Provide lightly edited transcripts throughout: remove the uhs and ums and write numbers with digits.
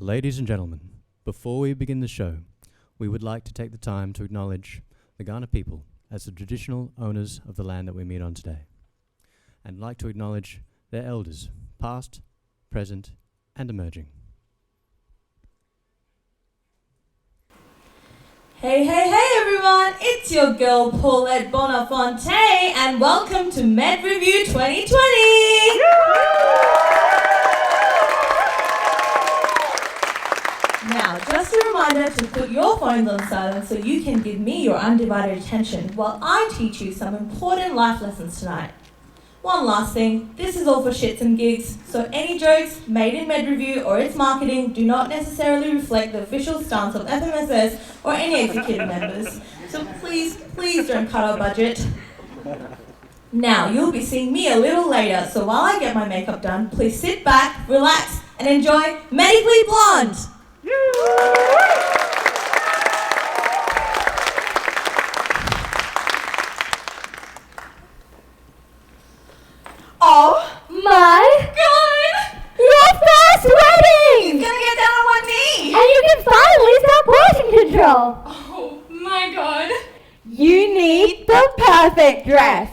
Ladies and gentlemen, before we begin the show, we would like to take the time to acknowledge the Kaurna people as the traditional owners of the land that we meet on today, and like to acknowledge their elders, past, present, and emerging. Hey everyone, it's your girl Paulette Bonafonte and welcome to MedRevue 2020! Now, just a reminder to put your phones on silent so you can give me your undivided attention while I teach you some important life lessons tonight. One last thing, this is all for shits and gigs, so any jokes made in MedRevue or its marketing do not necessarily reflect the official stance of FMSS or any executive members. So please don't cut our budget. Now, you'll be seeing me a little later, so while I get my makeup done, please sit back, relax, and enjoy Medically Blonde! Oh my God! Your first wedding! He's gonna get down on one knee! And you can finally stop portion control! Oh my God! You need the perfect dress!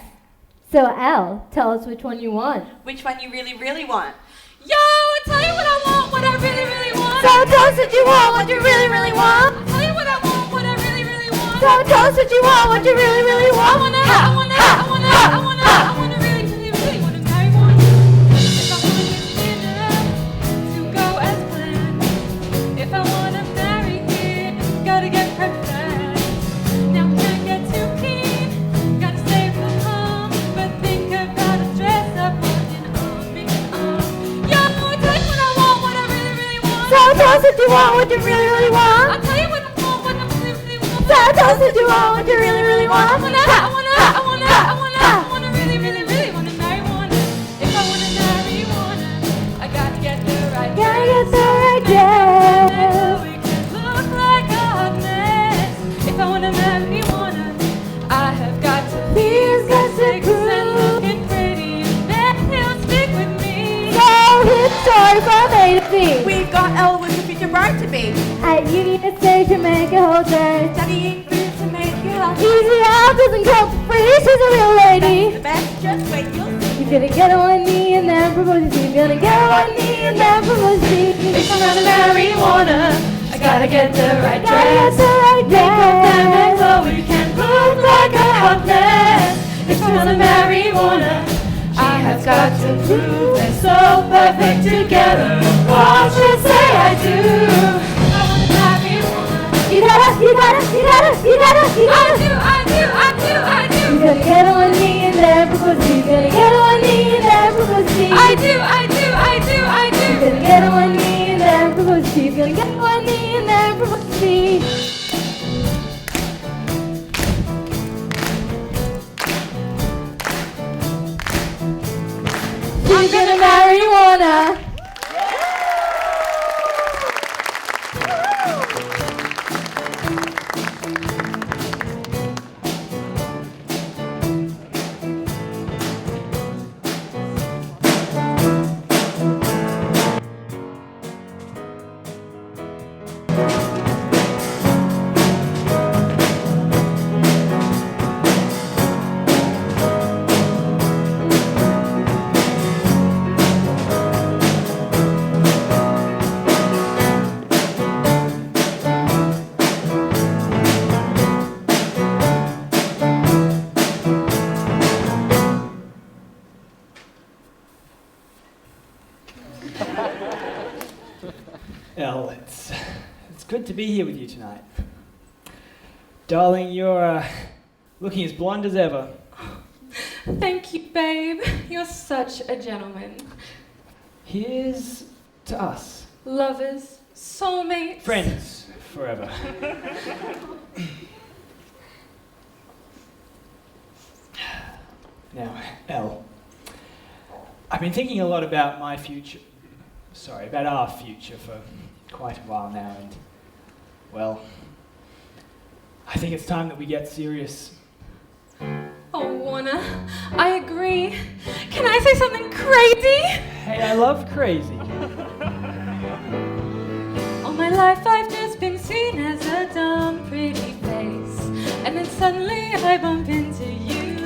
So Elle, tell us which one you want. Which one you really, really want? Yo, I'll tell you what I want, what I really, really want. So tell us what you want, what you really, really want. I'll tell you what I want, what I really, really want. So tell us what you want, what you really, really want. I wanna really, really, really wanna marry one. If I wanna get dinner to go as planned. If I wanna marry here, gotta get prepared. Now can't get too keen, gotta stay from home, but think about a dress up on and on. Yo, I'll tell you what I want, what I really, really want. So tell us what you want, what you really, really want. I'll tell you what I want, what I really, really want. So tell us what you want, what you really, really want. I wanna really, really, really wanna marry one. If I wanna marry one, I gotta get the right dress. Gotta get the right dress. So we can look like a hot mess. If I wanna marry one, I have got to He's got to six and prove. looking pretty, and then he'll stick with me. So hit story from A to Z. We've got Elle with the future bride to be. At Union Station, make a whole day. Studying food to make you happy. Easy out, doesn't come for free, she's a real lady. The best, just wait, you'll see. He's gonna get on one knee and then propose. He's gonna get on one knee and then propose. If I'm gonna marry one, I gotta get the right Gotta get dress. the right dress. So we can look like a hot mess. If I wanna marry one, I have got to prove they're so perfect together. What should say I do? I wanna marry one. You gotta. I do. He's gonna get on one knee and then propose. He's gonna get on one knee and then propose. I do. He's gonna get on one knee and then propose. He's gonna get on one knee and then propose. She's gonna marry Warner. Elle, it's good to be here with you tonight. Darling, you're looking as blonde as ever. Thank you, babe. You're such a gentleman. Here's to us. Lovers, soulmates. Friends forever. Now, Elle, I've been thinking a lot about my future. About our future for quite a while now, and, well, I think it's time that we get serious. Oh, Warner, I agree. Can I say something crazy? Hey, I love crazy. life I've just been seen as a dumb, pretty face. And then suddenly I bump into you.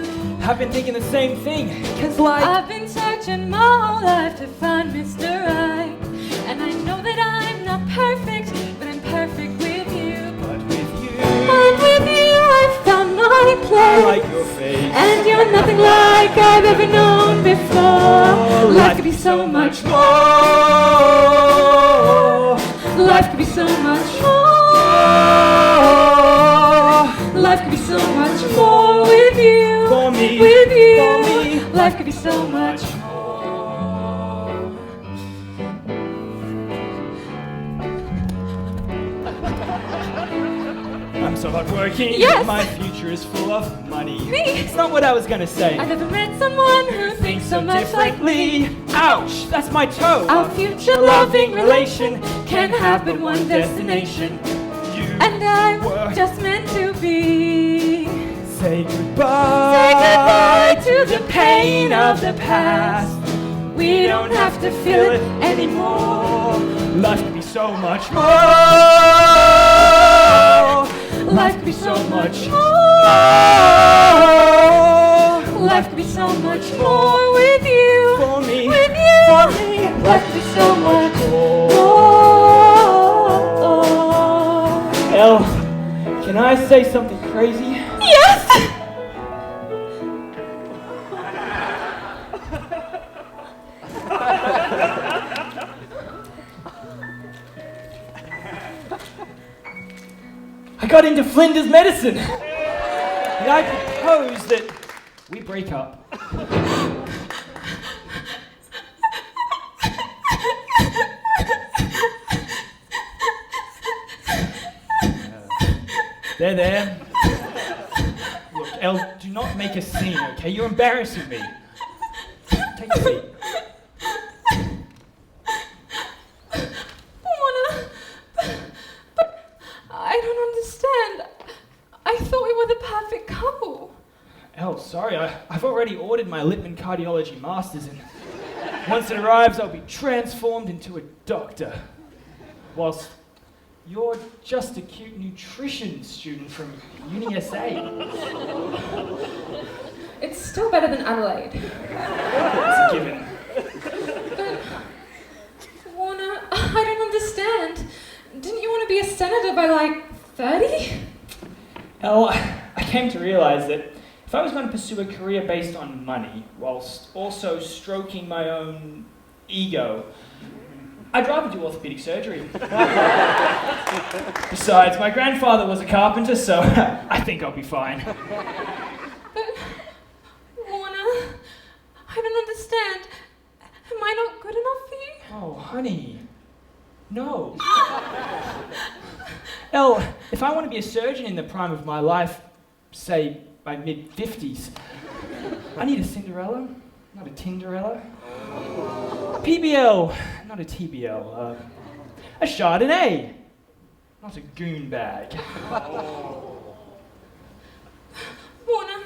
I've been thinking the same thing, cause like I've been searching my whole life to find Mr. Right. And I know that I'm not perfect, but I'm perfect with you. But with you, I've found my I place. like your face. And you're nothing like I've ever known before. Life could be so much more. Life could be so much more. Life could be so much more with you. For me, With you. for me. Life could be so much more. I'm so hardworking. Yes. My future is full of money. Me. It's not what I was gonna say. I've never met someone who thinks so much like me. differently. Ouch, that's my toe. Our future loving relation can have but one destination. You And I'm were just meant to be. say goodbye. Say goodbye to the pain of the past. We don't have to feel it anymore. Life could be so much more. Life could be so much more. Life could be so much more with you. For me, With you. for me. Life could be so much more. Elle, can I say something crazy? Yes! I got into Flinders medicine. And I propose that we break up. There. Look, Elle, do not make a scene, okay? You're embarrassing me. Take a seat. But I don't understand. I thought we were the perfect couple. Elle, sorry, I've already ordered my Lippmann Cardiology Masters, and once it arrives, I'll be transformed into a doctor. Whilst you're just a cute nutrition student from UniSA. It's still better than Adelaide. It's a given. But, Warner, I don't understand. Didn't you want to be a senator by like 30? Elle, I came to realise that if I was going to pursue a career based on money, whilst also stroking my own ego, I'd rather do orthopaedic surgery. Besides, my grandfather was a carpenter, so I think I'll be fine. But, Warner, I don't understand. Am I not good enough for you? Oh, honey. No. Elle, if I want to be a surgeon in the prime of my life, say my mid-50s, I need a Cinderella, not a Tinderella. A PBL, not a TBL. A Chardonnay, not a goon bag. Warner,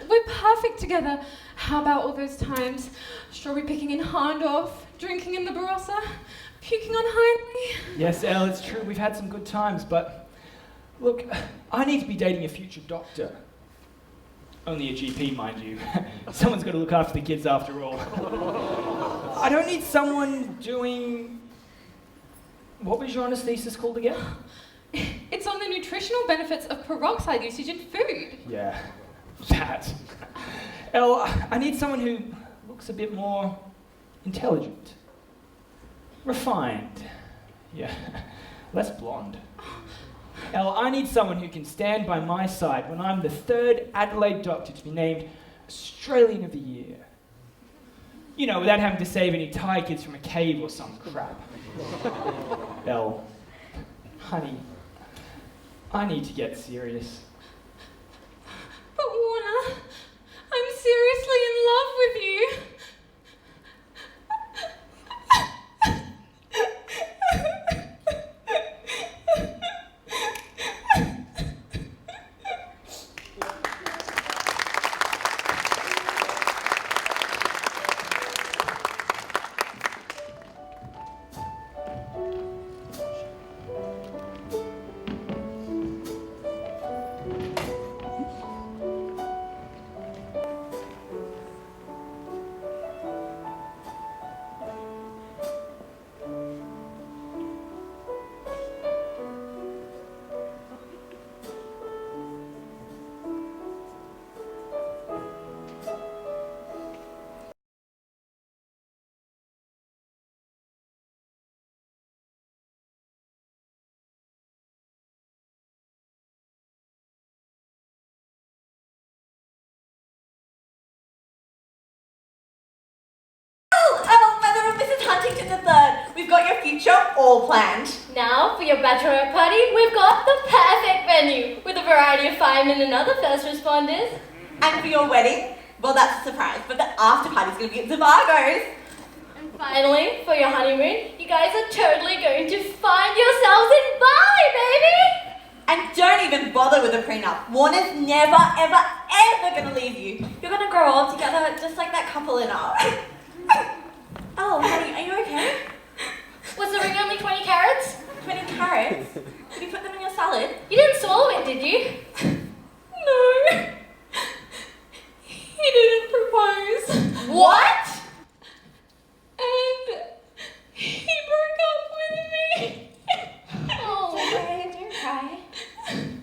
we're perfect together. How about all those times strawberry picking in Harndorf, drinking in the Barossa, puking on Hindley? Yes, Elle, it's true, we've had some good times, but look, I need to be dating a future doctor. Only a GP, mind you. Someone's got to look after the kids after all. I don't need someone doing... What was your anaesthesis called again? It's on the nutritional benefits of peroxide usage in food. Yeah, that. Elle, I need someone who looks a bit more intelligent. Refined. Yeah, less blonde. Elle, I need someone who can stand by my side when I'm the third Adelaide doctor to be named Australian of the Year. You know, without having to save any Thai kids from a cave or some crap. Elle, honey, I need to get serious. But Warner, I'm seriously in love with you. future all planned. Now, for your bachelorette party, we've got the perfect venue with a variety of firemen and other first responders. And for your wedding, well, that's a surprise, but the after party's going to be at Zavago's. And finally, for your honeymoon, you guys are totally going to find yourselves in Bali, baby! And don't even bother with a prenup. Warner's never, ever, ever going to leave you. You're going to grow up together just like that couple in our... Oh, honey, are you okay? Was the ring only 20 carats? 20 carrots? Did you put them in your salad? You didn't swallow it, did you? No. He didn't propose. What? And he broke up with me. Oh, Don't cry.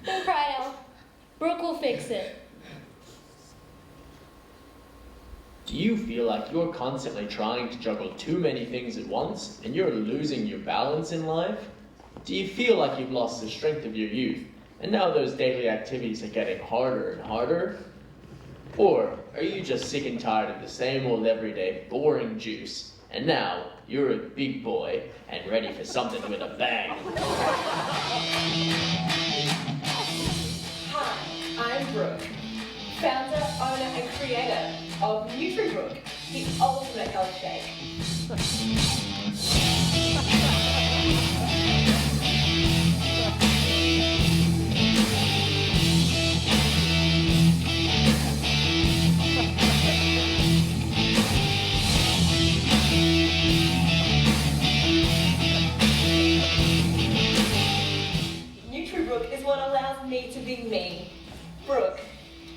don't cry, Elle. Brooke will fix it. Do you feel like you're constantly trying to juggle too many things at once and you're losing your balance in life? Do you feel like you've lost the strength of your youth and now those daily activities are getting harder and harder? Or are you just sick and tired of the same old everyday boring juice and now you're a big boy and ready for something with a bang? Hi, I'm Brooke, founder, owner and creator of NutriBrook, the ultimate health shake. NutriBrook is what allows me to be me, Brooke.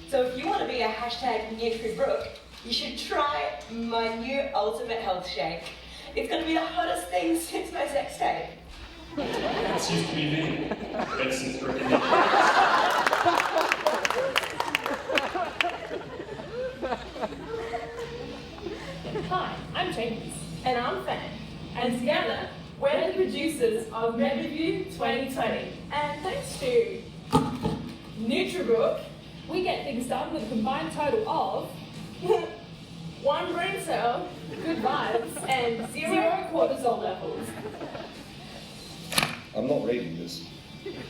So if you want to be a hashtag NutriBrook, you should try my new ultimate health shake. It's going to be the hottest thing since my sex tape. This used to be me. But since Brooke and Hi, I'm James. And I'm Fan. And together, we're the producers of MedRevue 2020. And thanks to NutriBrook, we get things done with a combined total of 1 brain cell, good vibes, and 0 cortisol levels. I'm not reading this.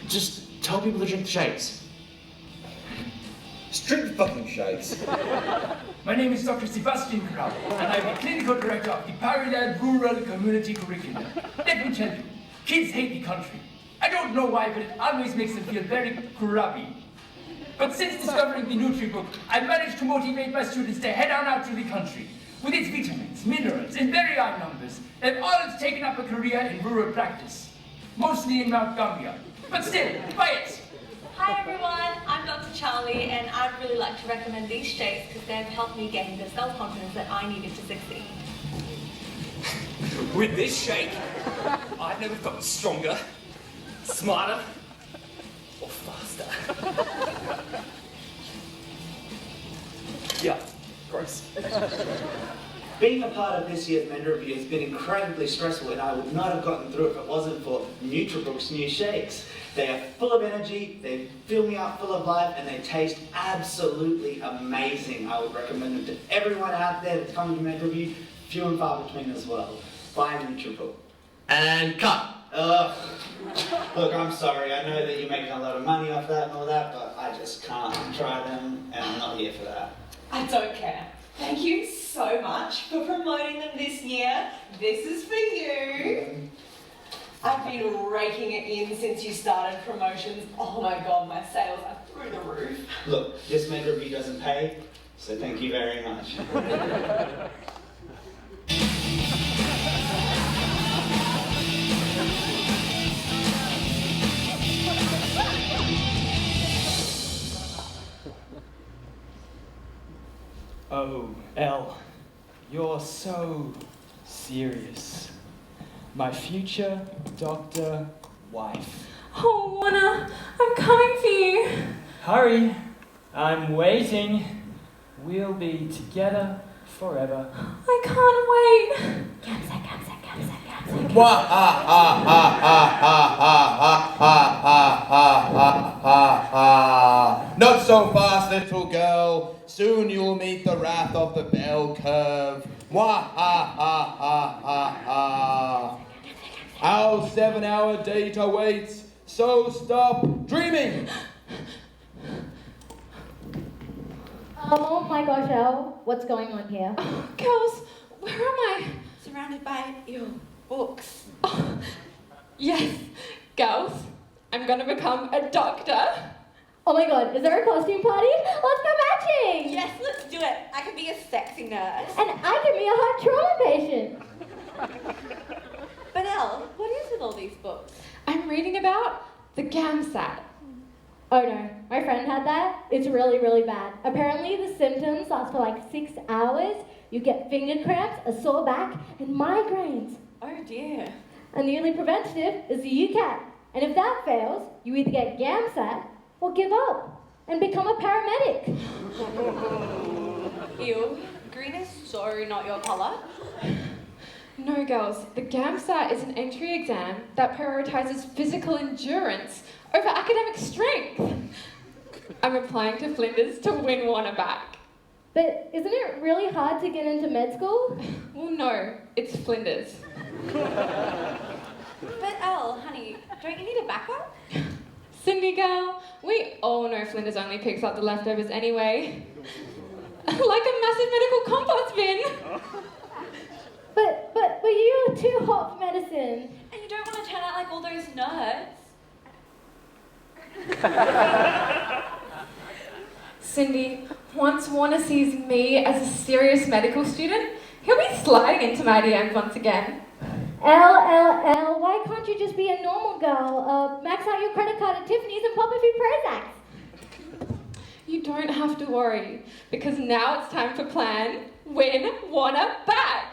Just tell people to drink the shakes. Strict fucking shades. My name is Dr. Sebastian Krab, and I'm the clinical director of the Parallel Rural Community Curriculum. Let me tell you, kids hate the country. I don't know why, but it always makes them feel very grubby. But since discovering the NutriBrook, I've managed to motivate my students to head on out to the country. With its vitamins, minerals, in very high numbers, they've all taken up a career in rural practice. Mostly in Mount Gambier. But still, buy it! Hi everyone, I'm Dr. Charlie and I'd really like to recommend these shakes because they've helped me gain the self-confidence that I needed to succeed. With this shake, I've never gotten stronger, smarter, or faster. Yeah, gross. Being a part of this year's MedRevue has been incredibly stressful and I would not have gotten through it if it wasn't for NutriBrook's new shakes. They are full of energy, they fill me up full of life, and they taste absolutely amazing. I would recommend them to everyone out there that's coming to MedRevue, few and far between as well. Buy NutriBrook. And cut! Look, I'm sorry, I know that you're making a lot of money off that and all that, but I just can't try them, and I'm not here for that. I don't care. Thank you so much for promoting them this year. This is for you. I've been raking it in since you started promotions. Oh my god, my sales are through the roof. Look, this MedRevue doesn't pay, so thank you very much. Oh, Elle, you're so serious. My future doctor wife. Oh, Warner, I'm coming for you. Hurry, I'm waiting. We'll be together forever. I can't wait. Wah ha ha ha ha ha ha ha ha ha ha ha. Not so fast, little girl. Soon you'll meet the wrath of the bell curve. Wah ha ha ha ha ha. Our 7-hour date awaits, so stop dreaming! Oh my gosh, Elle, what's going on here? Girls, where am I? Surrounded by your books. Yes, girls, I'm gonna become a doctor. Oh my god, is there a costume party? Let's go matching! Yes, let's do it. I could be a sexy nurse. And I can be a hot trauma patient. But Elle, what is with all these books? I'm reading about the GAMSAT. Oh no, my friend had that. It's really, really bad. Apparently the symptoms last for like 6 hours. You get finger cramps, a sore back, and migraines. Oh dear. And the only preventative is the UCAT. And if that fails, you either get GAMSAT or give up and become a paramedic. Ew, green is so not your colour. No, girls, the GAMSAT is an entry exam that prioritizes physical endurance over academic strength. I'm applying to Flinders to win one back. But isn't it really hard to get into med school? Well, no, it's Flinders. But Elle, honey, don't you need a backup? Cindy girl, we all know Flinders only picks up the leftovers anyway. Like a massive medical compost bin. But you're too hot for medicine. And you don't want to turn out like all those nerds. Cindy, once Warner sees me as a serious medical student, he'll be sliding into my DMs once again. Elle, why can't you just be a normal girl? Max out your credit card at Tiffany's and pop a few Prozacs. You don't have to worry, because now it's time for plan Win Warner Back.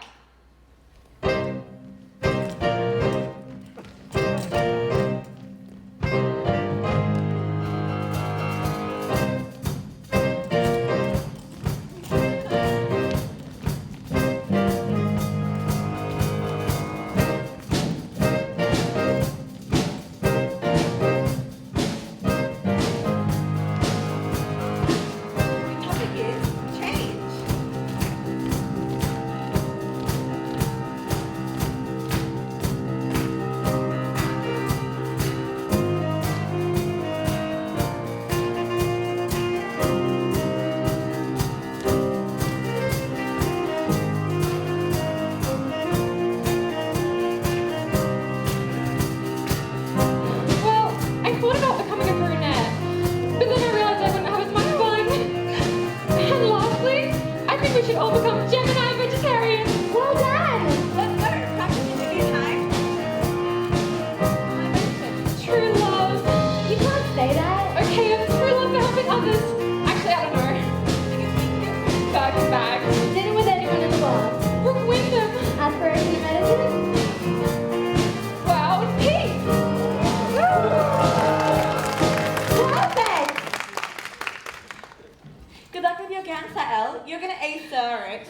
You're gonna ace it.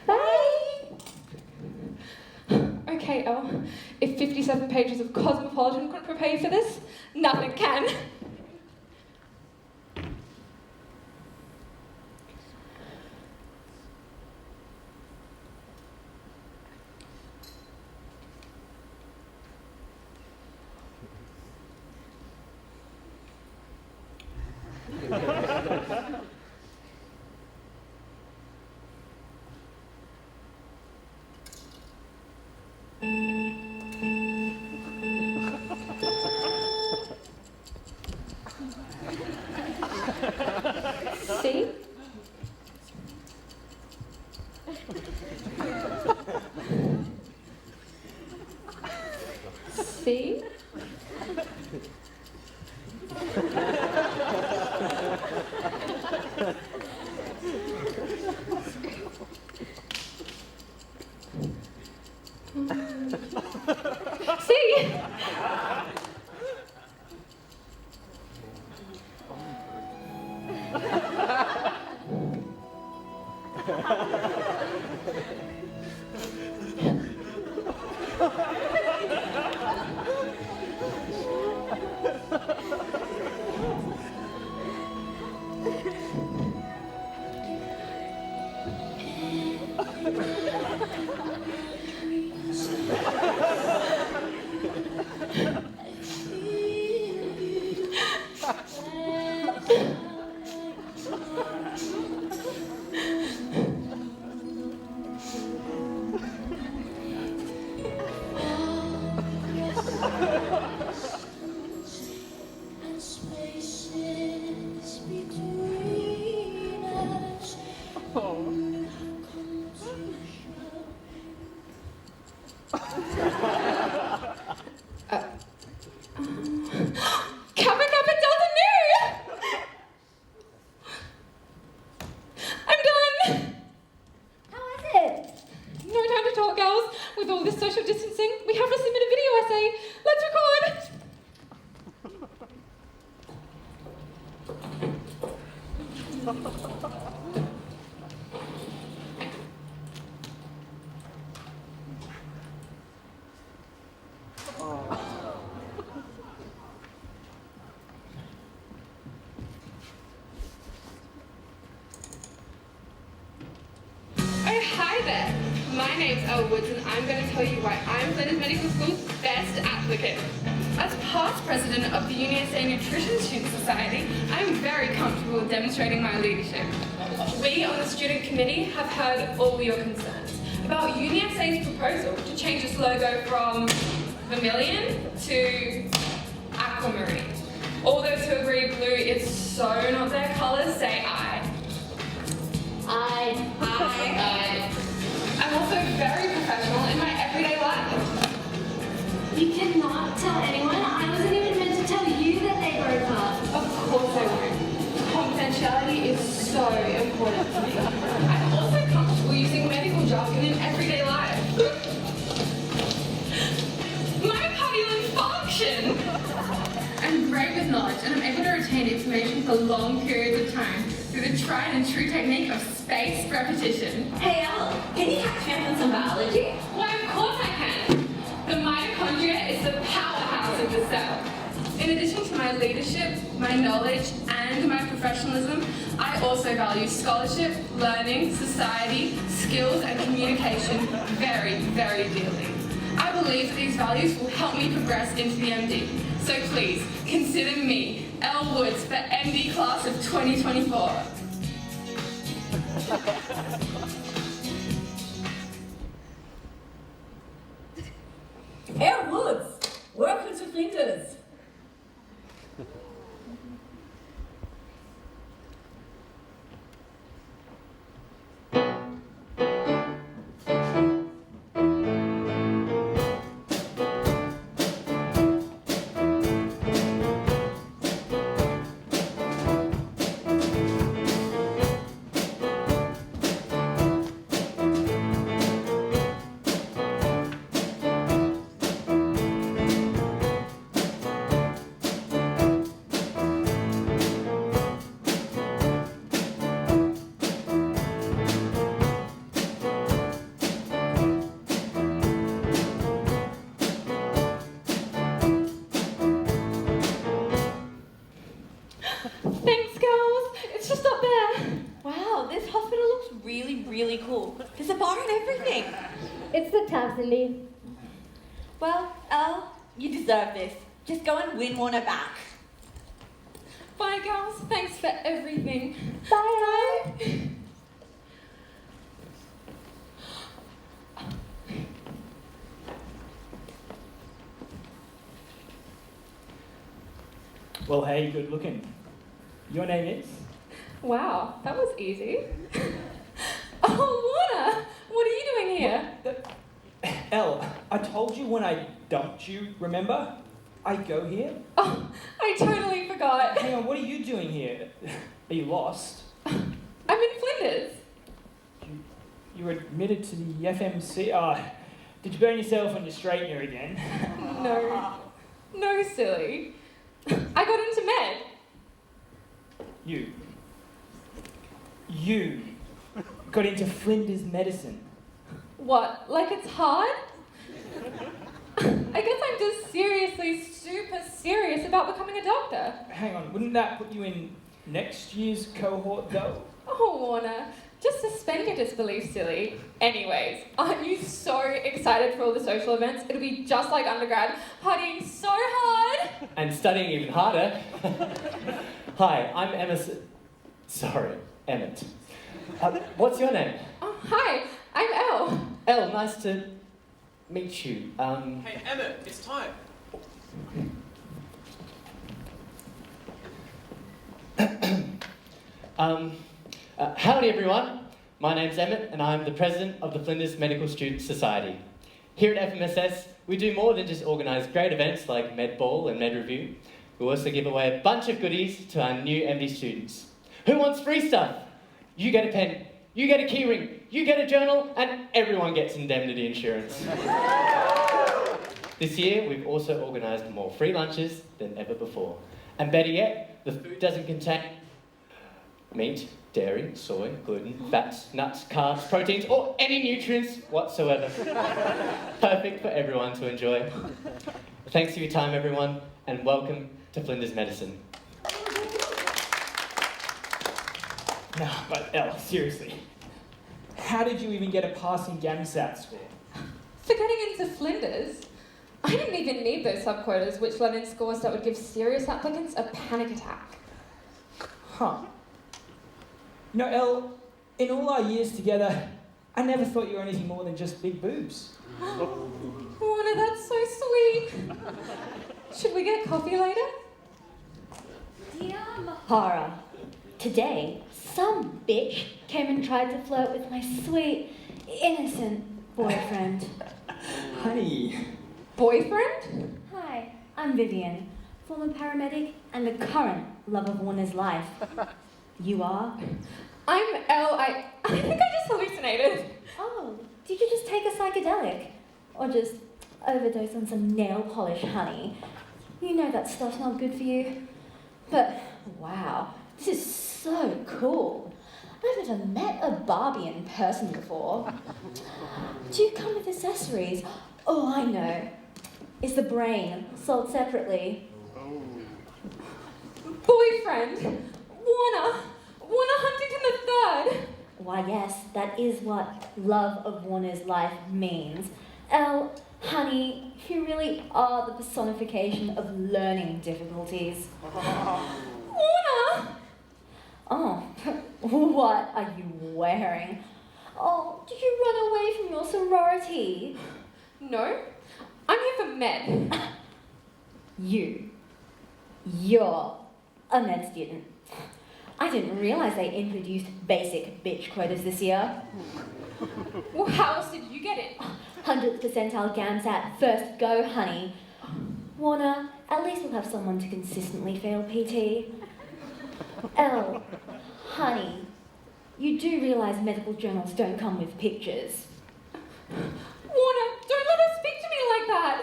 Bye. Okay, Elle, if 57 pages of Cosmopolitan couldn't prepare you for this, nothing can. See? See? See? Kappa Kappa Delta Nu! I'm done! How was it? No time to talk, girls. With all this social distancing, we have to submit a video essay. Let's record! Oh, hi there. My name's Elle Woods, and I'm going to tell you why I'm Flinders Medical School's best applicant. As past president of the UniSA Nutrition Student Society, I'm very comfortable with demonstrating my leadership. We on the student committee have heard all your concerns about UniSA's proposal to change its logo from vermilion to aquamarine. All those who agree blue is so not their colours, say aye. Aye. I'm also very professional in my everyday life. You cannot tell anyone. I wasn't even meant to tell you that they broke up. Of course I won't. Confidentiality is so important to me. I'm also comfortable using medical jargon in everyday life. Myocardial infarction! I'm great with knowledge, and I'm able to retain information for long periods of time through the tried and true technique of spaced repetition. Hey, Elle, can you catch me up on some biology? Why, of course I can. The mitochondria is the powerhouse of the cell. In addition to my leadership, my knowledge, and my professionalism, I also value scholarship, learning, society, skills, and communication very, very dearly. I believe that these values will help me progress into the MD. So please, consider me, Elle Woods, for MD class of 2024. Elle Woods, welcome to Flinders. Thanks, girls. It's just up there. Wow, this hospital looks really, really cool. There's a bar and everything. It's the tub, Cindy. Well, Elle, you deserve this. Just go and win Warner back. Bye, girls. Thanks for everything. Bye. Well, hey, good looking. Your name is? Wow, that was easy. Oh, Warner, what are you doing here? Elle, I told you when I dumped you, remember? I go here. Oh, I totally forgot. Hang on, what are you doing here? Are you lost? I'm in Flinders. You were admitted to the FMC. Did you burn yourself on your straightener again? No, silly. I got into med. You got into Flinders medicine. What, like it's hard? I guess I'm just seriously super serious about becoming a doctor. Hang on, wouldn't that put you in next year's cohort though? Oh, Warner, just suspend your disbelief, silly. Anyways, aren't you so excited for all the social events? It'll be just like undergrad, partying so hard. And studying even harder. Hi, I'm Emmett. What's your name? Oh, hi, I'm Elle. Elle, nice to meet you. Hey, Emmett, it's time. Howdy everyone. My name's Emmett and I'm the president of the Flinders Medical Student Society. Here at FMSS, we do more than just organise great events like MedBall and MedRevue. We also give away a bunch of goodies to our new MD students. Who wants free stuff? You get a pen, you get a keyring, you get a journal, and everyone gets indemnity insurance. This year, we've also organised more free lunches than ever before. And better yet, the food doesn't contain meat, dairy, soy, gluten, fats, nuts, carbs, proteins, or any nutrients whatsoever. Perfect for everyone to enjoy. Thanks for your time, everyone, and welcome to Flinders Medicine. No, but Elle, seriously, how did you even get a passing GAMSAT score? For getting into Flinders, I didn't even need those subquotas, which let in scores that would give serious applicants a panic attack. Huh. You know, Elle, in all our years together, I never thought you were anything more than just big boobs. Warner, that's so sweet. Should we get coffee later? Dear Mahara, today some bitch came and tried to flirt with my sweet, innocent boyfriend. Honey. Boyfriend? Hi, I'm Vivian, former paramedic and the current love of Warner's life. You are? I'm Elle. I think I just hallucinated. Oh, did you just take a psychedelic? Or just overdose on some nail polish, honey? You know that stuff's not good for you. But, wow, this is so cool. I've never met a Barbie in person before. Do you come with accessories? Oh, I know. Is the brain sold separately? Boyfriend? Warner Huntington III. Why, yes, that is what love of Warner's life means. Elle, honey, you really are the personification of learning difficulties. Warner! Oh, what are you wearing? Oh, did you run away from your sorority? No, I'm here for med. You're a med student. I didn't realise they introduced basic bitch quotas this year. Well, how else did you get it? 100th percentile GAMSAT, first go, honey. Warner, at least we'll have someone to consistently fail PT. Elle, honey, you do realise medical journals don't come with pictures. Warner, don't let her speak to me like that.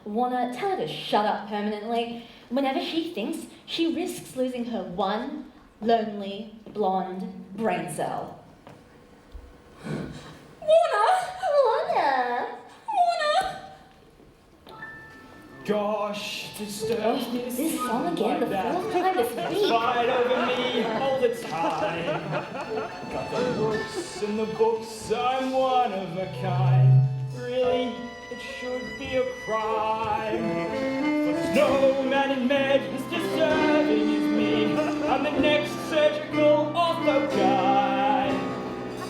Warner, tell her to shut up permanently. Whenever she thinks, she risks losing her one lonely, blonde brain cell. Warner! Gosh, disturbs me to This see song you again, like the that. fourth time this week. Fight over me all the time. Got the books and the books, I'm one of a kind. Really, it should be a crime. But there's no man in med as deserving as me. I'm the next surgical ortho guy.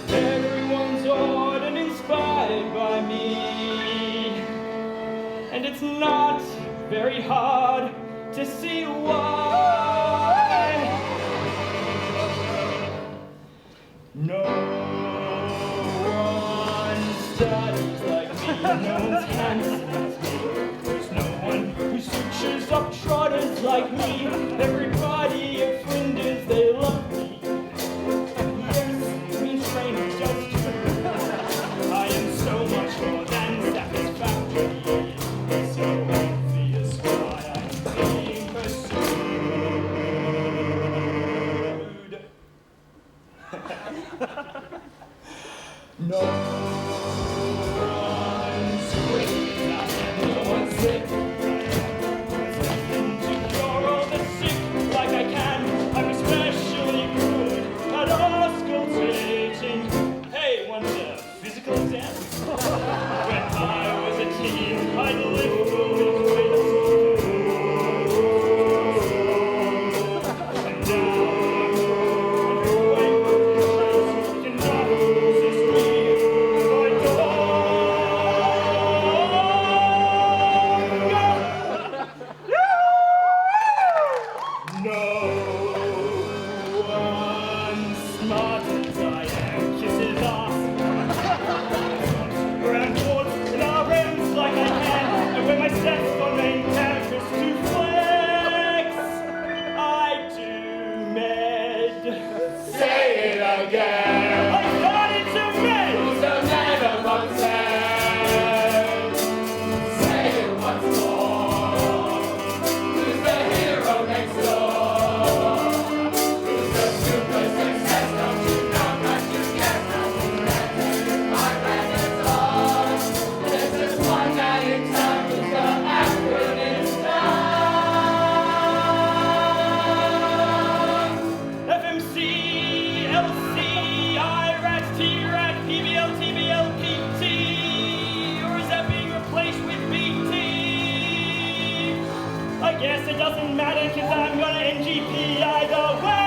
Everyone's awed and inspired by me. And it's not very hard to see why. No one studies like me, no one's handsome as me. There's no one who sutures up trotters like me. Everybody at Flinders, they love me. Yes, mean trainers just too. I am so much more than satisfactory. So obvious why I'm being pursued. No one's quick, no one's sick. There's nothing to cure all the guess it doesn't matter because I'm gonna NGP either way.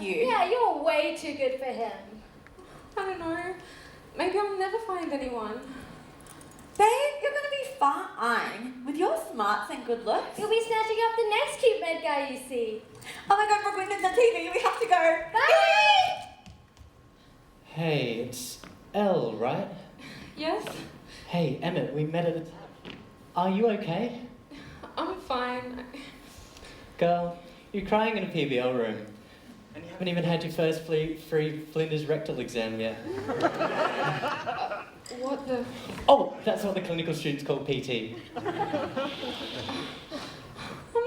Yeah, you're way too good for him. I don't know. Maybe I'll never find anyone. Babe, you're gonna be fine. With your smarts and good looks. You'll be snatching up the next cute med guy you see. Oh my god, Brooklyn, there's a TV. We have to go. Bye! Hey, it's Elle, right? Yes? Hey, Emmett, we met at the... Are you okay? I'm fine. Girl, you're crying in a PBL room. And you haven't even had your first free Flinders rectal exam yet. What the... Oh, that's what the clinical students call PT. I'm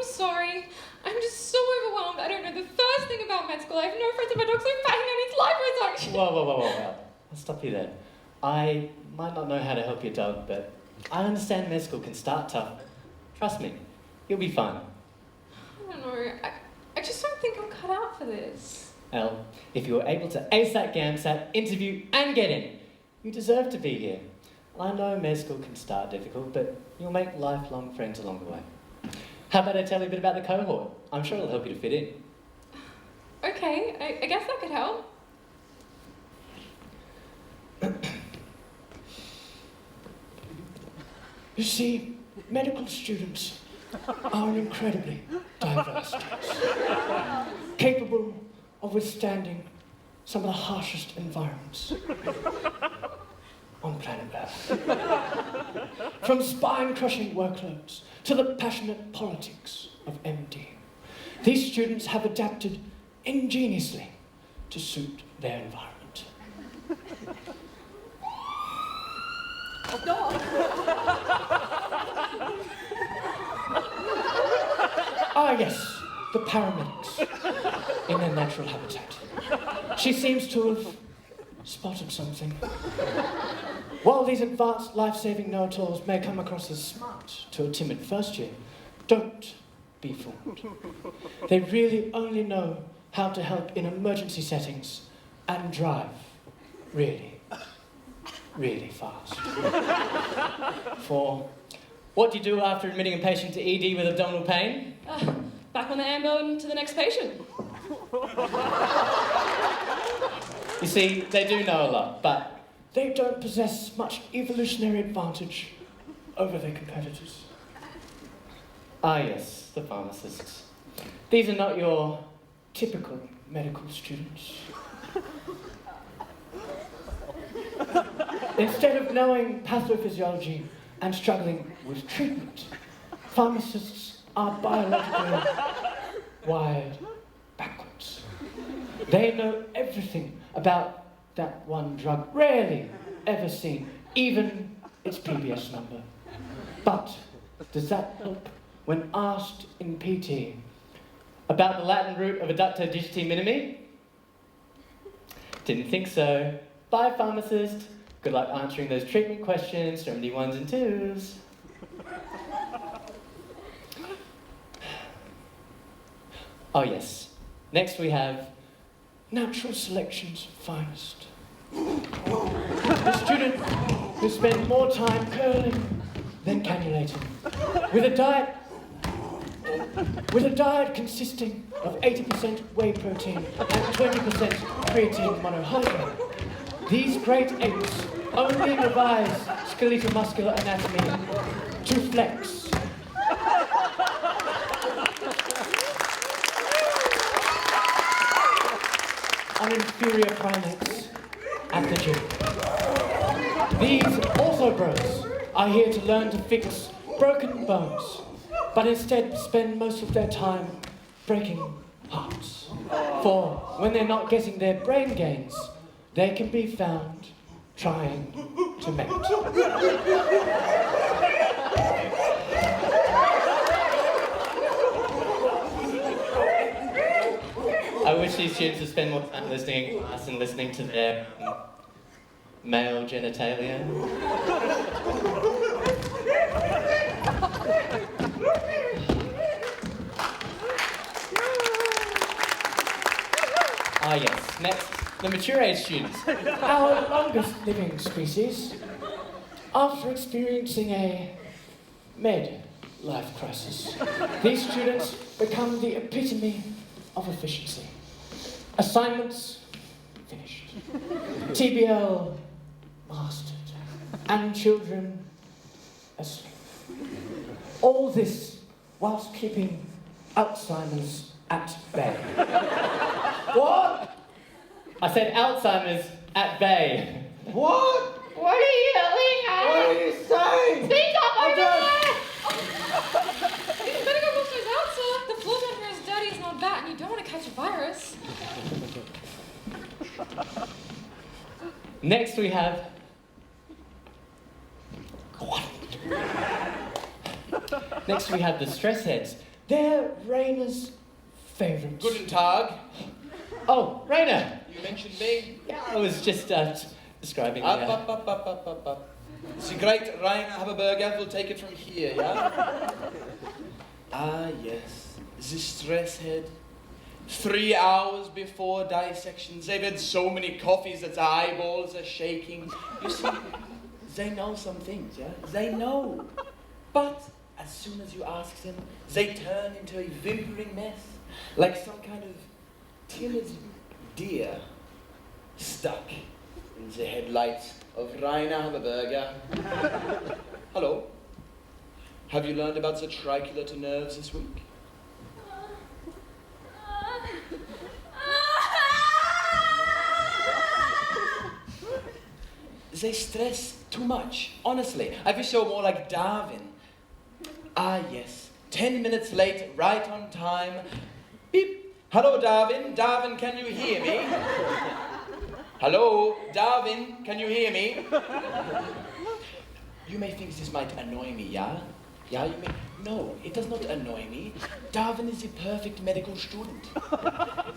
sorry. I'm just so overwhelmed. I don't know the first thing about med school. I have no friends and my dog's so bang and it's liposuction. Whoa. I'll stop you there. I might not know how to help your dog, but I understand med school can start tough. Trust me, you'll be fine. I don't know. I just don't think I'm cut out for this. Elle, if you were able to ace that GAMSAT, interview and get in, you deserve to be here. I know med school can start difficult, but you'll make lifelong friends along the way. How about I tell you a bit about the cohort? I'm sure it'll help you to fit in. Okay, I guess that could help. You see, medical students are an incredibly diverse class, capable of withstanding some of the harshest environments on planet Earth. From spine-crushing workloads to the passionate politics of MD, these students have adapted ingeniously to suit their environment. Ah yes, the paramedics in their natural habitat. She seems to have spotted something. While these advanced life-saving know-it-alls may come across as smart to a timid first year, don't be fooled. They really only know how to help in emergency settings and drive really, really fast. For what do you do after admitting a patient to ED with abdominal pain? Back on the ambulance to the next patient. You see, they do know a lot, but they don't possess much evolutionary advantage over their competitors. Ah yes, the pharmacists. These are not your typical medical students. Instead of knowing pathophysiology and struggling with treatment, pharmacists are biologically wired backwards. They know everything about that one drug, rarely ever seen, even its PBS number. But does that help when asked in PT about the Latin root of adductor digiti minimi? Didn't think so. Bye, pharmacist. Good luck answering those treatment questions from the 1s and 2s. Oh yes. Next we have natural selection's finest. The student who spent more time curling than cannulating, with a diet consisting of 80% whey protein and 20% creatine monohydrate. These great apes only revise skeletal muscular anatomy to flex. On inferior primates at the gym. These also bros are here to learn to fix broken bones, but instead spend most of their time breaking hearts. For when they're not getting their brain gains, they can be found trying to mate. I wish these students would spend more time listening in class and listening to their male genitalia. Ah yes, next, the mature age students. Our longest living species, after experiencing a mid-life crisis, these students become the epitome of efficiency. Assignments finished. TBL mastered. And children asleep. All this whilst keeping Alzheimer's at bay. What? I said Alzheimer's at bay. What? What are you yelling at? What are you saying? Speak up over there! You better go wash those out, sir. The floor down here is dirty as not bad, and you don't want to catch a virus. Next we have... Next we have the stress heads. They're Rainer's favourites. Guten Tag. Oh, Rainer. You mentioned me? Yeah, I was just describing Up. The great Rainer Haberberger will take it from here, yeah? Ah, yes. The stress head. 3 hours before dissections, they've had so many coffees that their eyeballs are shaking. You see, they know some things, yeah? They know. But as soon as you ask them, they turn into a whimpering mess, like some kind of timid deer stuck in the headlights of Rainer Haberberger. Hello. Have you learned about the triculator nerves this week? They stress too much, honestly. I wish they were more like Darwin. Ah, yes. 10 minutes late, right on time. Beep. Hello, Darwin. Darwin, can you hear me? Hello, Darwin, can you hear me? You may think this might annoy me, yeah? Yeah, you may... No, it does not annoy me. Darwin is the perfect medical student.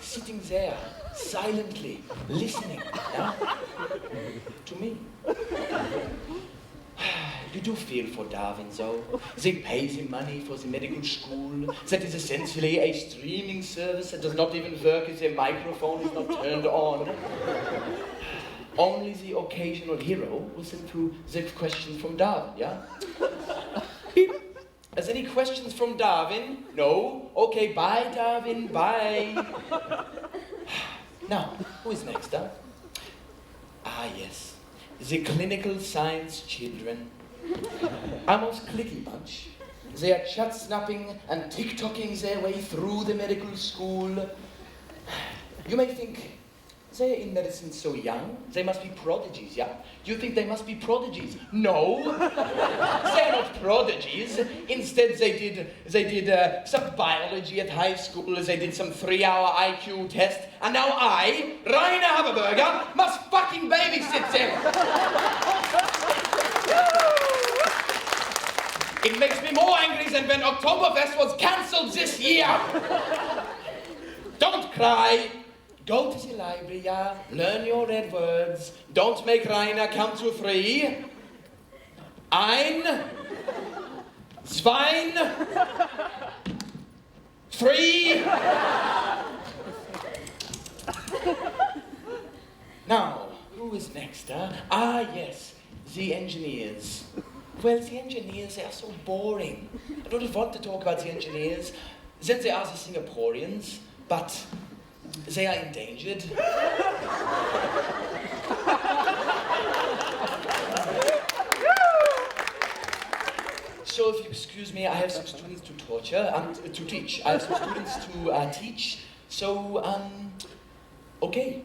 Sitting there, silently, listening, yeah? To me. You do feel for Darwin, though. They pay him money for the medical school. That is essentially a streaming service that does not even work if the microphone is not turned on. Only the occasional hero listen to the questions from Darwin, yeah? Beep. Has any questions from Darwin? No? Okay, bye, Darwin, bye. Now, who is next, huh? Ah, yes. The clinical science children. A most clicky bunch. They are chat-snapping and tick-tocking their way through the medical school. You may think, they're in medicine so young, they must be prodigies, yeah? You think they must be prodigies? No! They're not prodigies. Instead, they did some biology at high school, they did some 3-hour IQ test, and now I, Rainer Haberberger, must fucking babysit them! It makes me more angry than when Oktoberfest was cancelled this year. Don't cry. Go to the library, yeah? Learn your red words. Don't make Rainer count to 3. Ein, Zwein, 3. Now, who is next, huh? Ah, yes, the engineers. Well, the engineers, they are so boring. I don't want to talk about the engineers. Then there are the Singaporeans, but they are endangered. So if you excuse me, I have some students to to teach. I have some students to teach. So, okay.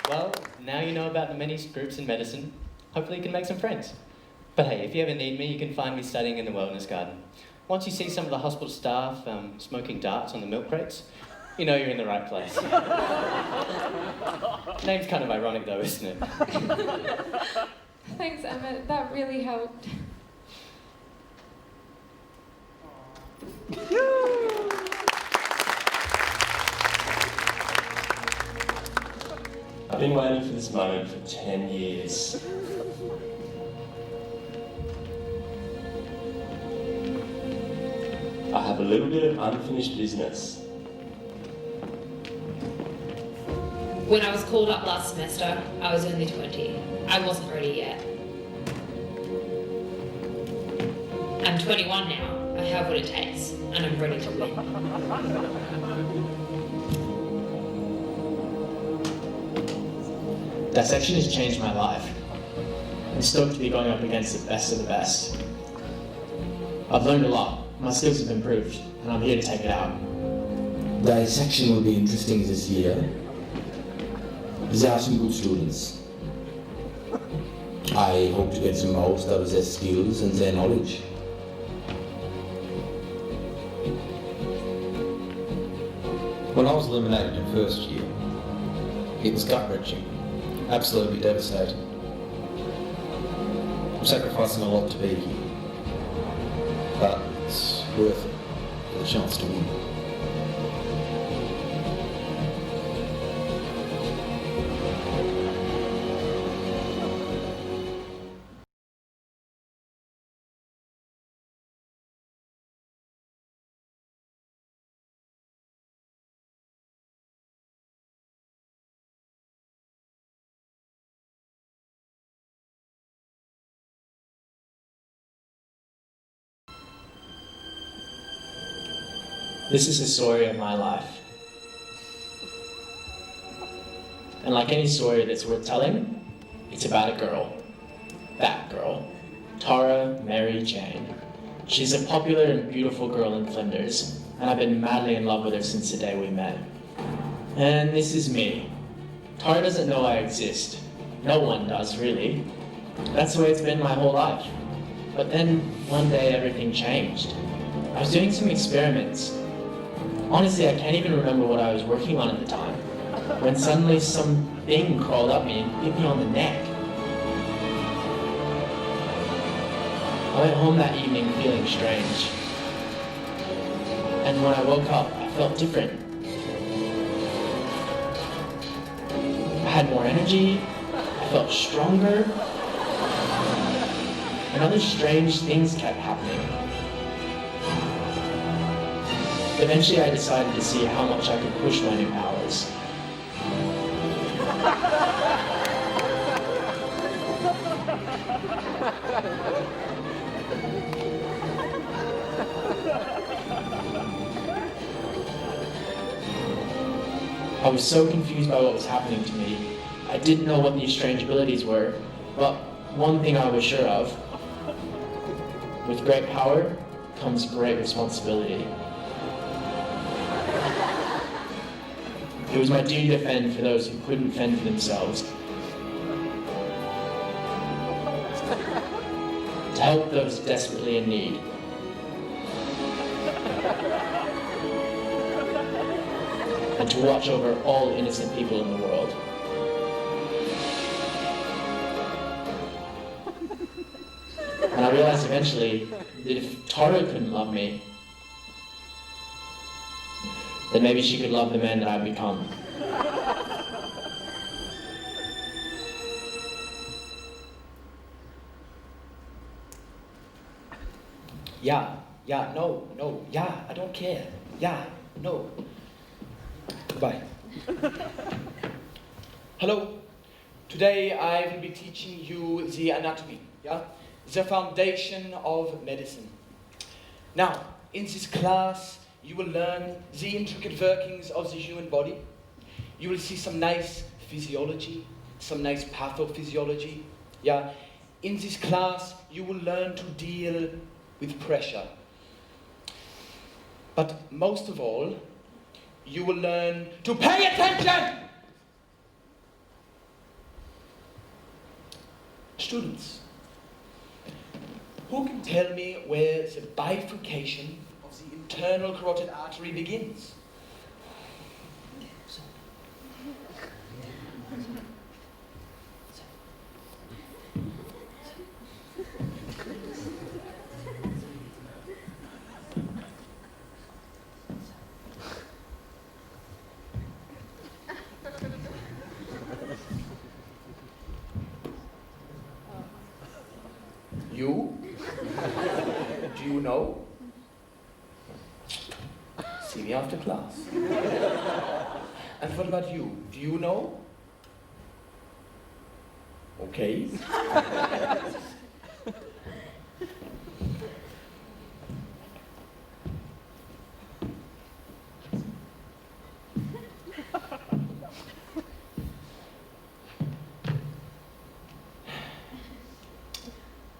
Well, now you know about the many groups in medicine. Hopefully you can make some friends. But hey, if you ever need me, you can find me studying in the wellness garden. Once you see some of the hospital staff smoking darts on the milk crates, you know you're in the right place. Name's kind of ironic though, isn't it? Thanks, Emmett. That really helped. I've been waiting for this moment for 10 years. I have a little bit of unfinished business. When I was called up last semester, I was only 20. I wasn't ready yet. I'm 21 now. I have what it takes, and I'm ready to win. That section has changed my life. I'm stoked to be going up against the best of the best. I've learned a lot. My skills have improved, and I'm here to take it out. The section will be interesting this year. There are some good students. I hope to get the most out of their skills and their knowledge. When I was eliminated in first year, it was gut-wrenching, absolutely devastating. I'm sacrificing a lot to be here, but it's worth it for the chance to win. This is the story of my life. And like any story that's worth telling, it's about a girl. That girl. Tara Mary Jane. She's a popular and beautiful girl in Flinders, and I've been madly in love with her since the day we met. And this is me. Tara doesn't know I exist. No one does, really. That's the way it's been my whole life. But then, one day, everything changed. I was doing some experiments. Honestly, I can't even remember what I was working on at the time, when suddenly some thing crawled up me and bit me on the neck. I went home that evening feeling strange. And when I woke up, I felt different. I had more energy, I felt stronger, and other strange things kept happening. Eventually I decided to see how much I could push my new powers. I was so confused by what was happening to me. I didn't know what these strange abilities were, but one thing I was sure of: with great power comes great responsibility. It was my duty to fend for those who couldn't fend for themselves. To help those desperately in need. And to watch over all innocent people in the world. And I realized eventually that if Tara couldn't love me, then maybe she could love the man that I've become. Yeah, no, yeah, I don't care. Yeah, no. Goodbye. Hello. Today I will be teaching you the anatomy, yeah? The foundation of medicine. Now, in this class, you will learn the intricate workings of the human body. You will see some nice physiology, some nice pathophysiology, yeah? In this class, you will learn to deal with pressure. But most of all, you will learn to pay attention! Students, who can tell me where the bifurcation of the internal carotid artery begins? You? Do you know? See me after class. And what about you? Do you know? Okay.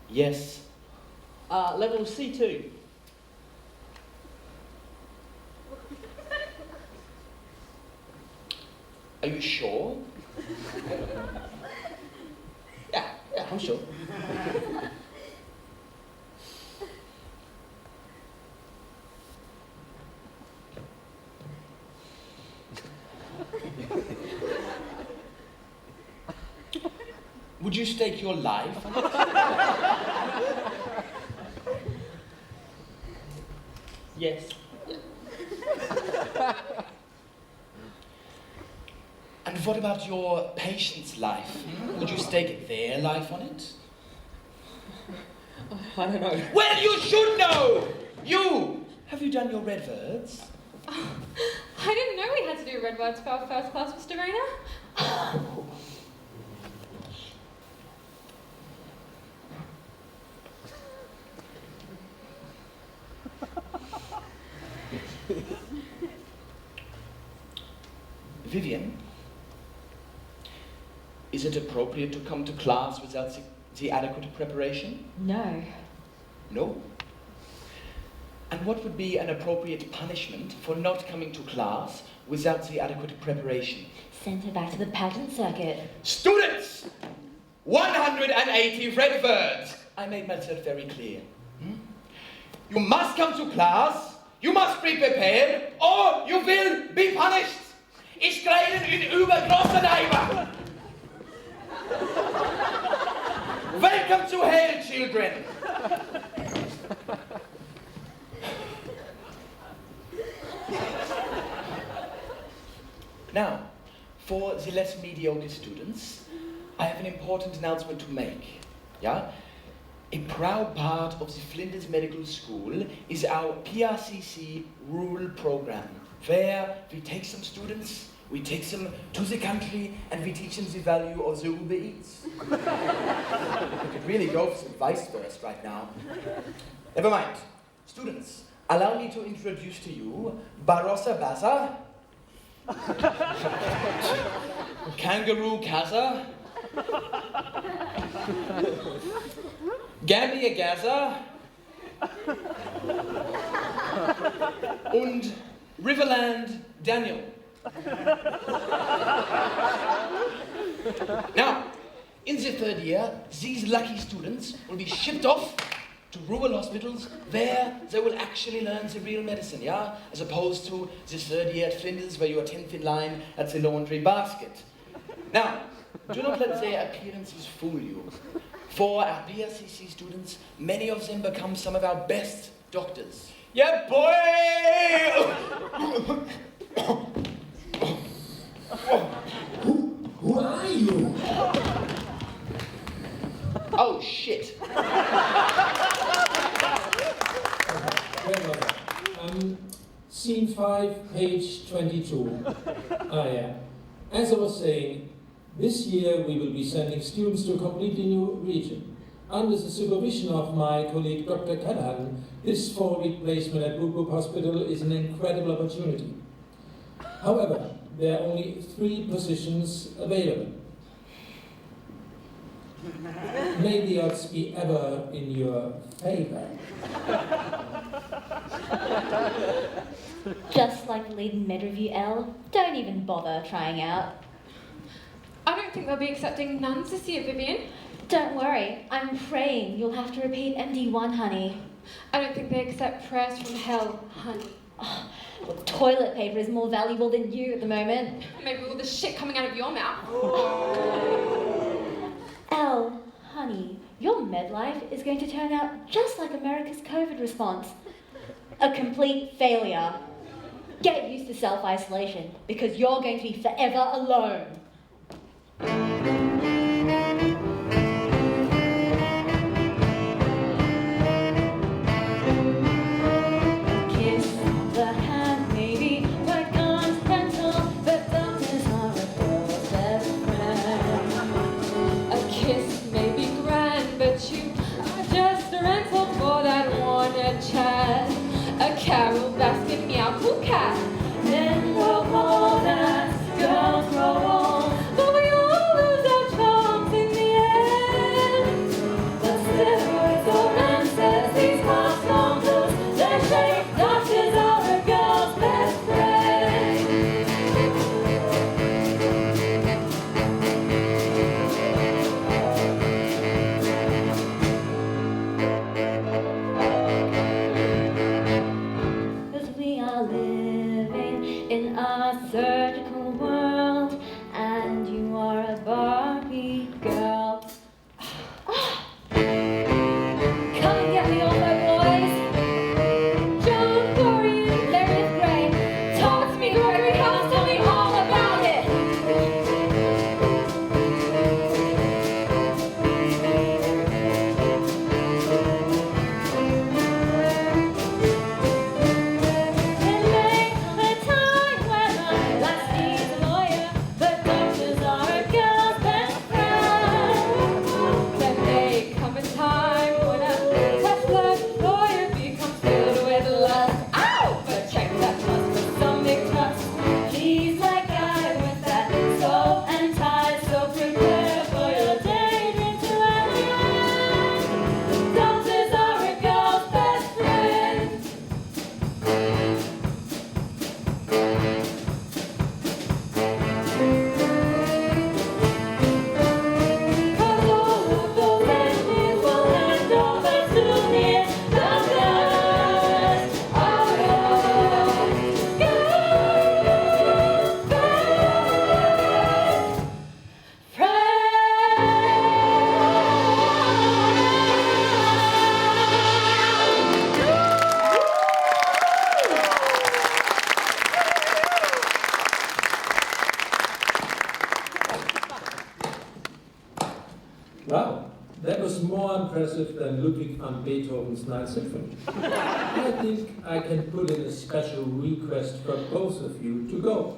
Yes. Level C2. Are you sure? Yeah, I'm sure. Would you stake your life on it? Yes. And what about your patient's life? Would you stake their life on it? I don't know. Well, you should know! You! Have you done your red words? I didn't know we had to do red words for our first class, Mr. Rayner. Vivian, is it appropriate to come to class without the adequate preparation? No. No? And what would be an appropriate punishment for not coming to class without the adequate preparation? Send her back to the pageant circuit. Students! 180 red words! I made myself very clear. You must come to class, you must be prepared, or you will be punished! Ich trete in übergroße Neighbor! Welcome to hell, children! Now, for the less mediocre students, I have an important announcement to make. Yeah? A proud part of the Flinders Medical School is our PRCC rural program, where we take some students, we take them to the country, and we teach them the value of the Uber Eats. We could really go for some vice first right now. Never mind. Students, allow me to introduce to you Barossa Bassa, Kangaroo Kaza, Gambia Gaza und Riverland Daniel. Now, in the third year, these lucky students will be shipped off to rural hospitals where they will actually learn the real medicine, yeah? As opposed to the third year at Flinders where you are 10th in line at the laundry basket. Now, Do not let their appearances fool you. For our PRCC students, many of them become some of our best doctors. Yeah, boy! Who are you? Oh, shit. Grandmother, scene 5, page 22. Yeah. As I was saying, this year we will be sending students to a completely new region. Under the supervision of my colleague Dr. Callahan, this 4-week placement at Boop Hospital is an incredible opportunity. However, there are only 3 positions available. May the odds be ever in your favor. Just like the lead in MedRevue L, don't even bother trying out. I don't think they'll be accepting nuns this year, Vivian. Don't worry, I'm praying you'll have to repeat MD1, honey. I don't think they accept prayers from hell, honey. Oh, well, toilet paper is more valuable than you at the moment. Maybe all the shit coming out of your mouth. Elle, honey, your med life is going to turn out just like America's COVID response. A complete failure. Get used to self-isolation because you're going to be forever alone. Kiss the hand, maybe quite continental, but doctors are a girl's best friend. A kiss may be grand, but you are just a rental for that Warner chat. A Carol Baskin meow cool cat. Men grow old as girls grow old, but we all lose our charms in the end. the steroids or romances, these past long blues, they shake. Doctors are a girl's best friend. Cause we are living in a surgical world, and you are a Barbie girl. Come and get me all my boys. John, Corey, and Meredith Gray. Talk to me, Gregory House, tell me all about it. There may come a time when my last needs a lawyer, but doctors are a girl's best friend. There may come a time when a Tesla lawyer becomes filled with lust. Ow! But check that must with some big trust. He's like guy with that soap and tie, so prepare for your dating to end. Doctors are a girl's best friend. Cause all of those enemies will hand over to me. Doctors are a girl's best Wow, that was more impressive than Ludwig van Beethoven's Ninth Symphony. I think I can put in a special request for both of you to go.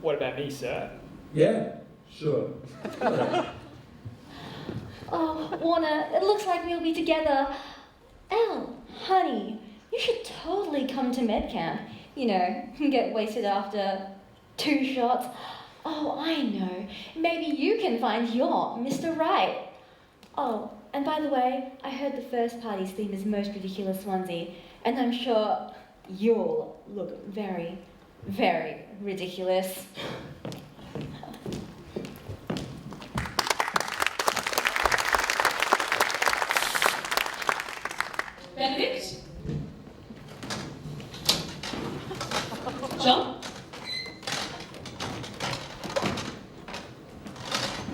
What about me, sir? Yeah, sure. Oh, Warner, it looks like we'll be together. Elle, honey, you should totally come to med camp. You know, get wasted after 2 shots. Oh, I know. Maybe you can find your Mr. Right. Oh, and by the way, I heard the first party's theme is most ridiculous onesie, and I'm sure you'll look very, very ridiculous. Benedict? John?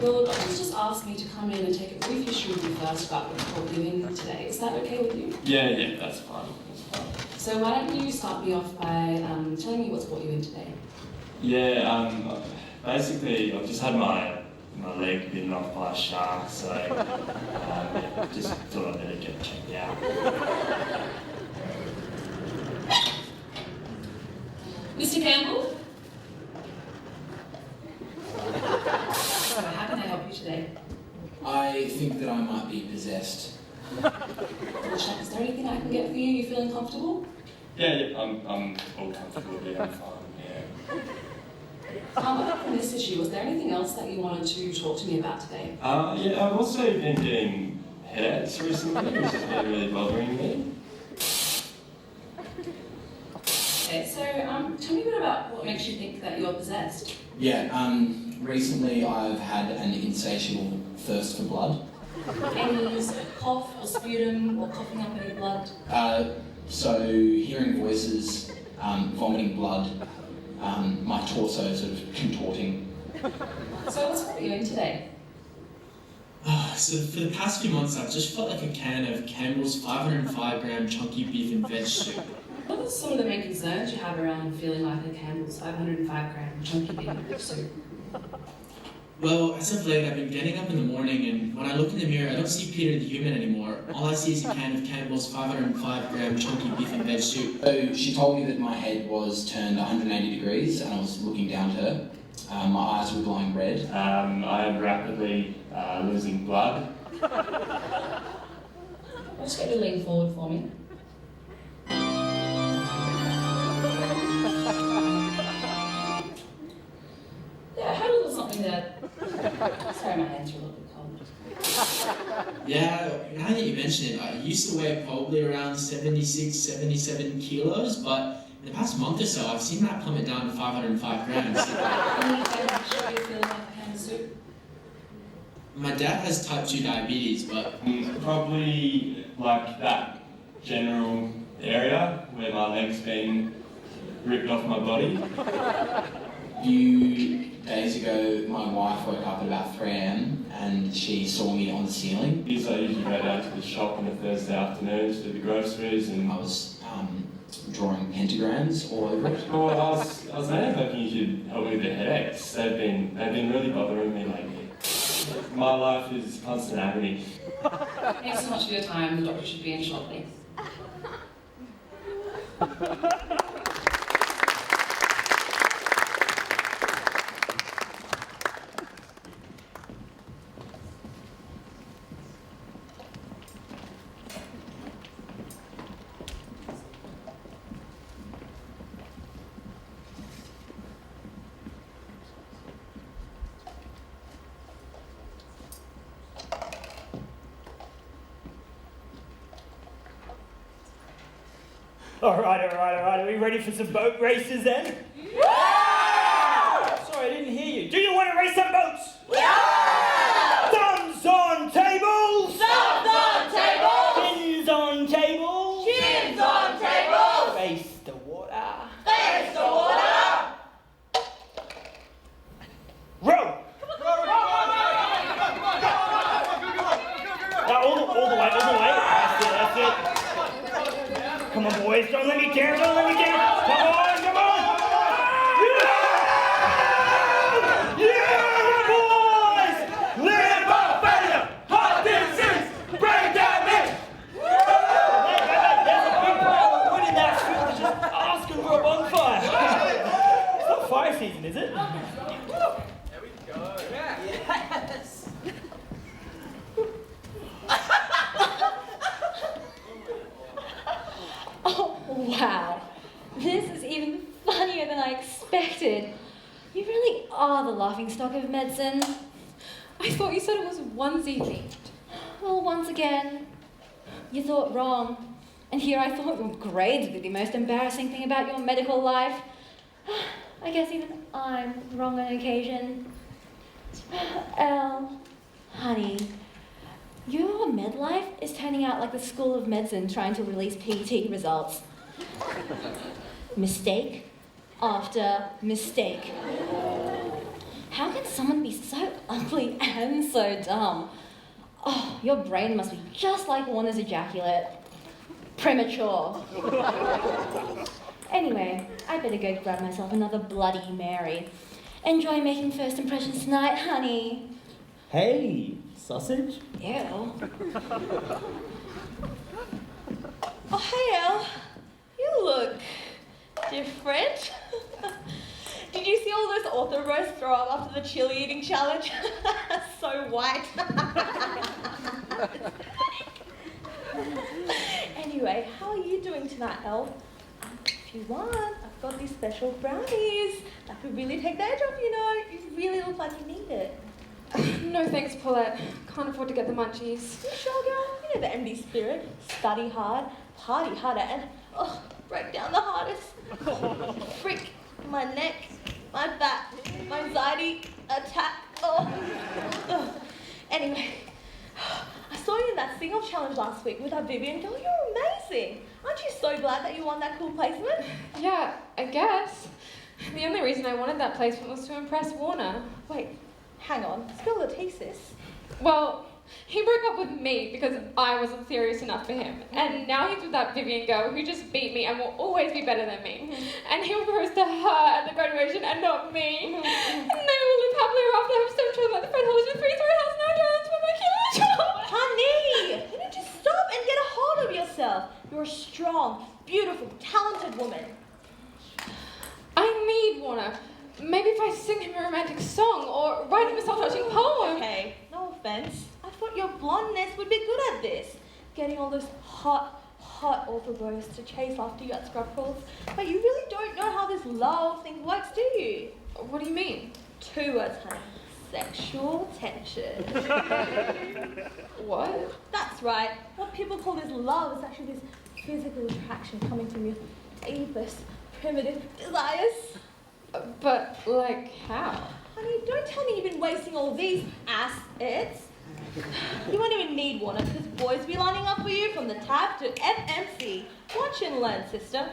Well, the doctor's just asked me to come in and take a brief history of your first gut before leaving today. Is that okay with you? Yeah, that's fine. That's fine. So why don't you start me off by telling me what's brought you in today? Yeah, basically, I've just had my leg bitten off by a shark, so just thought I'd better get checked out. Mr. Campbell? How can I help you today? I think that I might be possessed. Is there anything I can get for you? You feeling comfortable? Yeah, I'm all comfortable. Yeah, I'm fine. Yeah. Apart from this issue, was there anything else that you wanted to talk to me about today? Yeah, I've also been getting headaches recently, which has been really bothering me. Okay, so tell me a bit about what makes you think that you're possessed. Yeah, recently I've had an insatiable thirst for blood. Any sort of cough or sputum or coughing up any blood? So hearing voices, vomiting blood, my torso sort of contorting. So what's brought you in today? So for the past few months I've just felt like a can of Campbell's 505-gram chunky beef and veg soup. What are some of the main concerns you have around feeling like a Campbell's 505-gram chunky beef and veg soup? Well, as of late, I've been getting up in the morning, and when I look in the mirror, I don't see Peter the human anymore. All I see is a can of Campbell's 505-gram chunky beef and veg soup. So she told me that my head was turned 180 degrees, and I was looking down at her. My eyes were glowing red. I am rapidly losing blood. Just get you to lean forward for me. Yeah, I had a little something there. Sorry, my hands are a little bit cold. Yeah, now that you mention it, I used to weigh probably around 76, 77 kilos, but in the past month or so, I've seen that plummet down to 505 grams. Sure you feel like a can of soup? My dad has type 2 diabetes, but... Probably like that general area where my leg's been ripped off my body. A few days ago, my wife woke up at about 3 a.m. and she saw me on the ceiling. I usually go down to the shop on a Thursday afternoon to do the groceries, and I was drawing pentagrams all over it. Well, I was mainly hoping you could help me with the headaches. They've been really bothering me lately. My life is constant agony. Thanks so much for your time. The doctor should be in shortly. All right. Are we ready for some boat races then? Yeah! Sorry, I didn't hear you. Do you want to race some boats? Yeah! Thumbs on tables! Thumbs on tables! Chins on tables! Chins on tables! Face the water! Face the water! Row! All the way. That's it. Come on, boys, don't let me down, Come on! Yeah, boys! Live up, failure! Hot disease! Break that myth! There's a big wood in that field that's just asking for a bonfire. It's not fire season, is it? There we go. Yes! Oh, wow. This is even funnier than I expected. You really are the laughingstock of medicine. I thought you said it was onesie themed. Well, once again, you thought wrong. And here I thought your grades were the most embarrassing thing about your medical life. I guess even I'm wrong on occasion. Elle, honey, your med life is turning out like the School of Medicine trying to release PT results. Mistake after mistake. How can someone be so ugly and so dumb? Oh, your brain must be just like Warner's ejaculate. Premature. Anyway, I better go grab myself another Bloody Mary. Enjoy making first impressions tonight, honey. Hey, sausage? Ew. Oh, hey, Elle. You look different. Did you see all those author bros throw up after the chili eating challenge? So white. Anyway, how are you doing tonight, Elle? If you want, I've got these special brownies that could really take the edge off, you know. You really look like you need it. No thanks, Paulette. Can't afford to get the munchies. You sure, girl? You know the MD spirit. Study hard, party harder, and break down the hardest. Freak, my neck, my back, my anxiety attack. Anyway, I saw you in that sing-off challenge last week with that Vivian girl. You're amazing. Aren't you so glad that you won that cool placement? Yeah, I guess. The only reason I wanted that placement was to impress Warner. Wait, hang on. Spill the thesis. Well, he broke up with me because I wasn't serious enough for him. And now he's with that Vivian girl who just beat me and will always be better than me. And he'll propose to her at the graduation and not me. And they will live happily ever after, have 7 children like the Fred Hollis with 3-story house, 9 islands for my killer. Honey, you need to stop and get a hold of yourself. You're a strong, beautiful, talented woman. I need Warner. Maybe if I sing him a romantic song or write him a soul-touching poem. Okay, no offense. I thought your blondness would be good at this. Getting all those hot author bros to chase after you at scrub calls. But you really don't know how this love thing works, do you? What do you mean? 2 words, honey. Sexual tension. What? That's right. What people call this love is actually this physical attraction coming from your deepest, primitive desires. But, like, how? Honey, don't tell me you've been wasting all these assets. You won't even need Warner because boys will be lining up for you from the tab to FMC. Watch and learn, sister.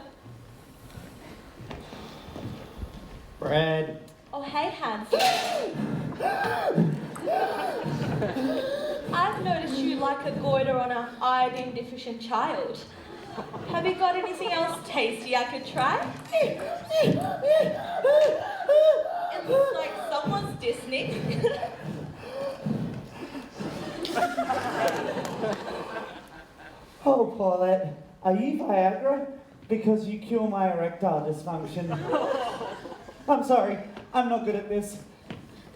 Brad. Oh, hey, handsome. I've noticed you like a goiter on an iodine-deficient child. Have you got anything else tasty I could try? It looks like someone's listening. Oh, Paulette, are you Viagra? Because you cure my erectile dysfunction. I'm sorry, I'm not good at this.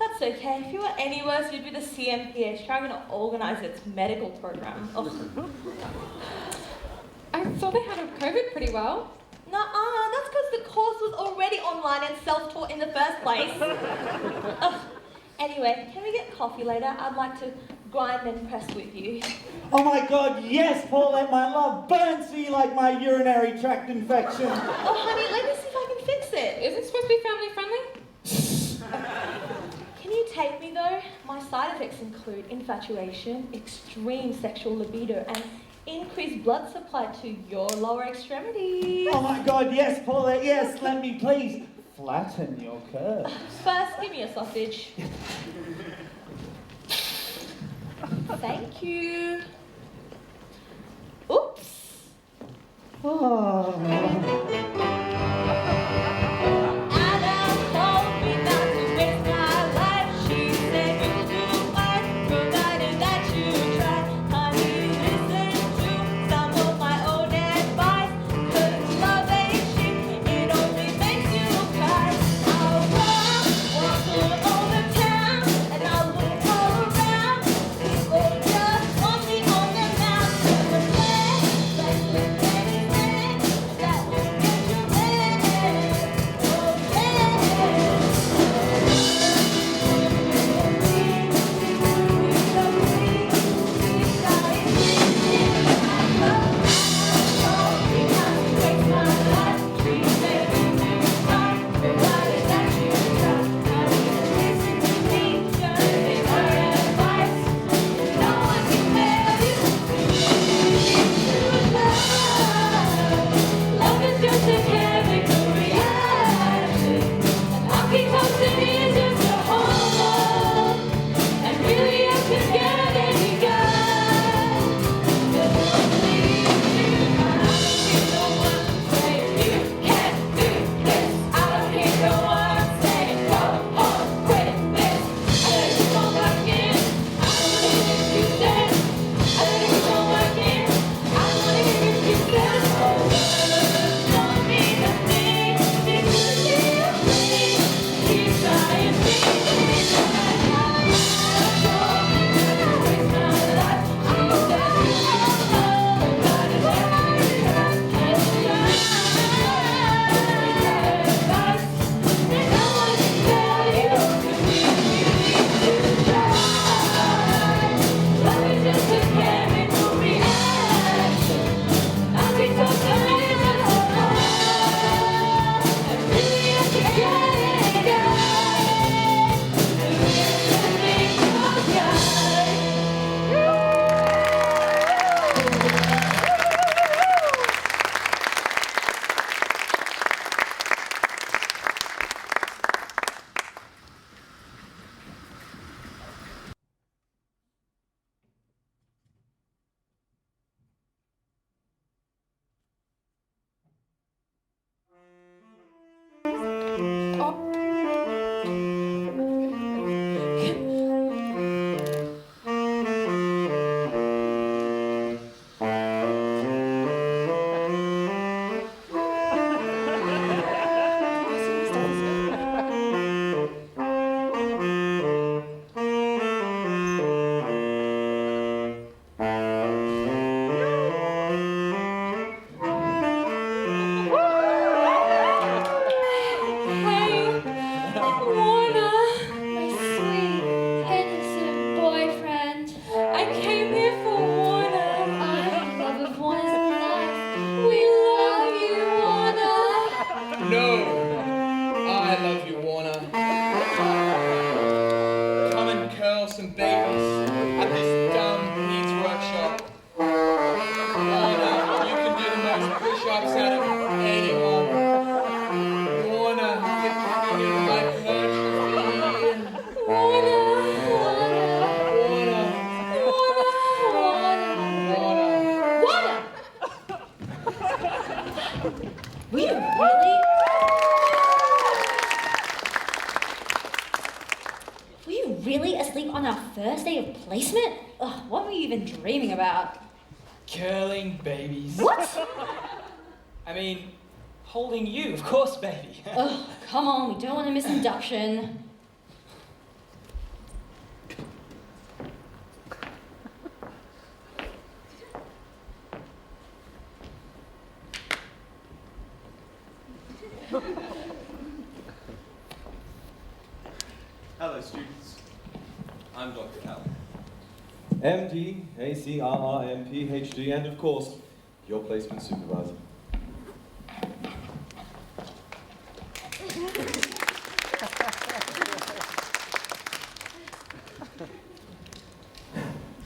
That's okay. If you were any worse, you'd be the CMPH trying to organise its medical program. Ugh. I thought they handled COVID pretty well. Nuh-uh, that's because the course was already online and self-taught in the first place. Ugh. Anyway, can we get coffee later? I'd like to grind and press with you. Oh my God, yes, Paulette, my love burns for you like my urinary tract infection. Oh, honey, let me see if I can fix it. Is it supposed to be family friendly? Can you take me though? My side effects include infatuation, extreme sexual libido, and increased blood supply to your lower extremities. Oh my God, yes, Paulette, yes, let me please flatten your curves. First, give me a sausage. Thank you. Oops. Oh. stuff is Hey, Warner, my sweet, innocent boyfriend. I came here for Warner. I'm the love of Warner's life. We love you, Warner. No! I love you, Warner. Come and curl some babies at this dumb Pete's workshop. Warner, you can do the most push-ups out of anyone. Warner, the king of hypertrophy. Were you really? Were you really asleep on our first day of placement? Ugh, what were you even dreaming about? Curling babies. What? I mean, holding you, of course, baby. Ugh, come on, we don't want to miss induction. Hello, students. I'm Dr. Cal. MD, ACRRM, PhD, and of course, your placement supervisor.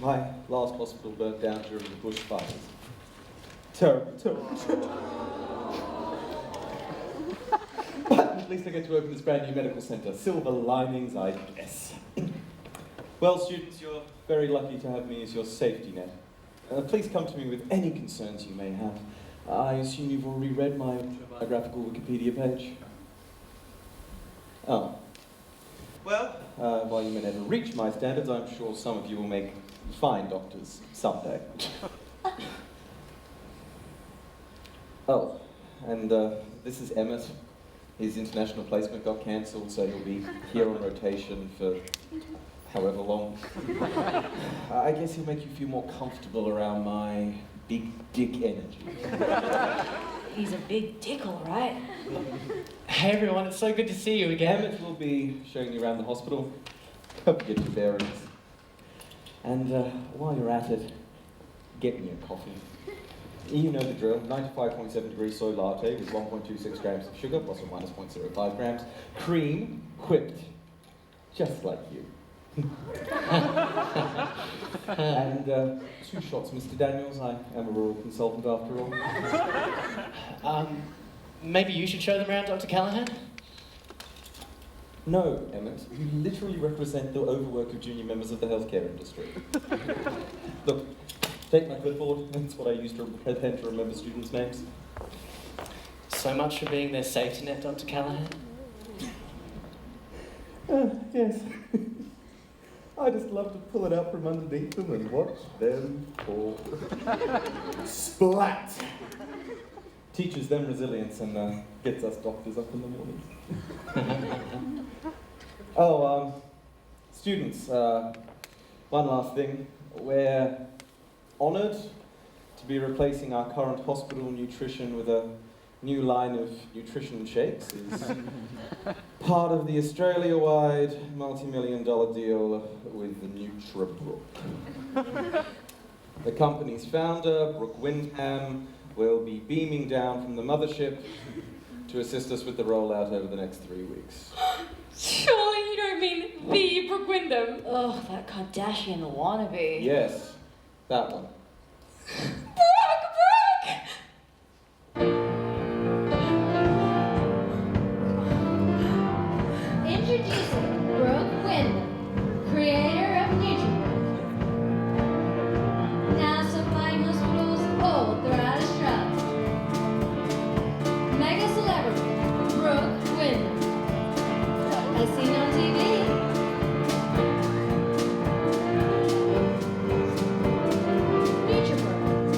My last hospital burnt down during the bushfires. Terrible, terrible, terrible. But at least I get to open this brand new medical centre. Silver linings, I guess. Well, students, you're very lucky to have me as your safety net. Please come to me with any concerns you may have. I assume you've already read my biographical Wikipedia page. Oh. Well, while you may never reach my standards, I'm sure some of you will make fine doctors someday. Oh, and this is Emmett. His international placement got cancelled, so he'll be here on rotation for however long. I guess he'll make you feel more comfortable around my big dick energy. He's a big dick, all right. Hey everyone, it's so good to see you again. Emmett will be showing you around the hospital. Hope you get your bearings. And while you're at it, get me a coffee. You know the drill, 95.7 degrees soy latte with 1.26 grams of sugar, plus or minus 0.05 grams. Cream, whipped, just like you. And 2 shots, Mr. Daniels. I am a rural consultant after all. Maybe you should show them around, Dr. Callahan? No, Emmett. You literally represent the overwork of junior members of the healthcare industry. Look, take my clipboard. That's what I use to pretend to remember students' names. So much for being their safety net, Dr. Callahan. Yes. I just love to pull it out from underneath them and watch them fall. Splat! Teaches them resilience and gets us doctors up in the mornings. Students, one last thing. We're honoured to be replacing our current hospital nutrition with a new line of nutrition shakes. It's part of the Australia-wide multi-million-dollar deal with the NutriBrook. The company's founder, Brooke Windham, will be beaming down from the mothership to assist us with the rollout over the next 3 weeks. Surely you don't mean the Brooke Windham. Oh, that Kardashian wannabe. Yes, that one. Introducing Brooke Windham, creator of NutriBrook. Now supplying hospitals all throughout Australia. Mega celebrity, Brooke Windham. As seen on TV. NutriBrook,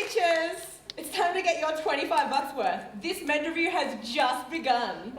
teachers! It's time to get your $25 worth. This MedRevue has just begun.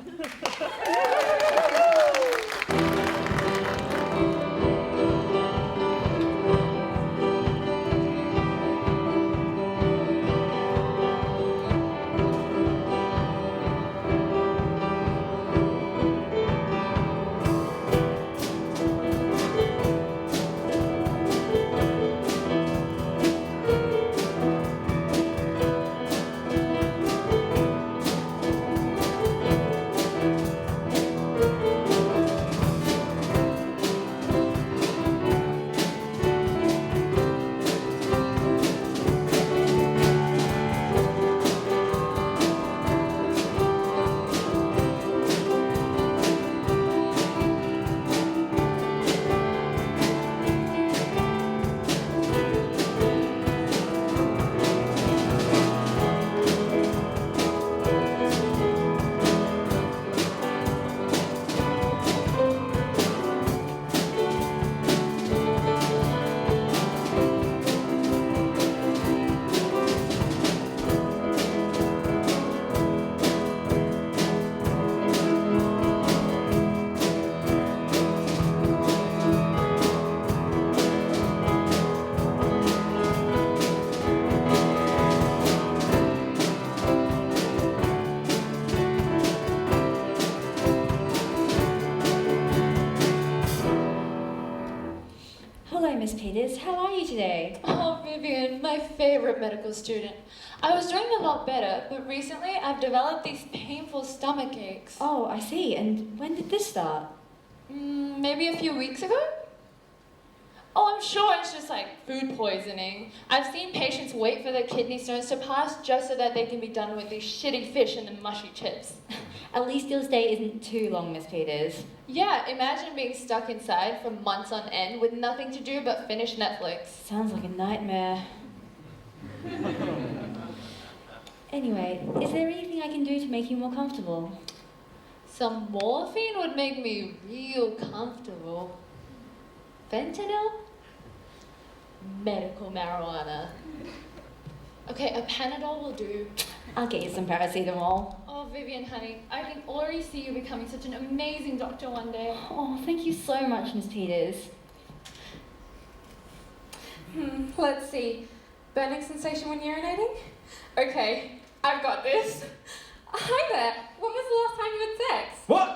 Miss Peters. How are you today? Oh, Vivian, my favorite medical student. I was doing a lot better, but recently I've developed these painful stomach aches. Oh, I see. And when did this start? Maybe a few weeks ago? Oh, I'm sure it's just like food poisoning. I've seen patients wait for their kidney stones to pass just so that they can be done with these shitty fish and the mushy chips. At least your stay isn't too long, Miss Peters. Yeah, imagine being stuck inside for months on end with nothing to do but finish Netflix. Sounds like a nightmare. Anyway, is there anything I can do to make you more comfortable? Some morphine would make me real comfortable. Fentanyl? Medical marijuana. Okay, a Panadol will do. I'll get you some paracetamol. Oh, Vivian, honey, I can already see you becoming such an amazing doctor one day. Oh, thank you so much, Miss Peters. Let's see. Burning sensation when urinating? Okay, I've got this. Hi there. When was the last time you had sex? What?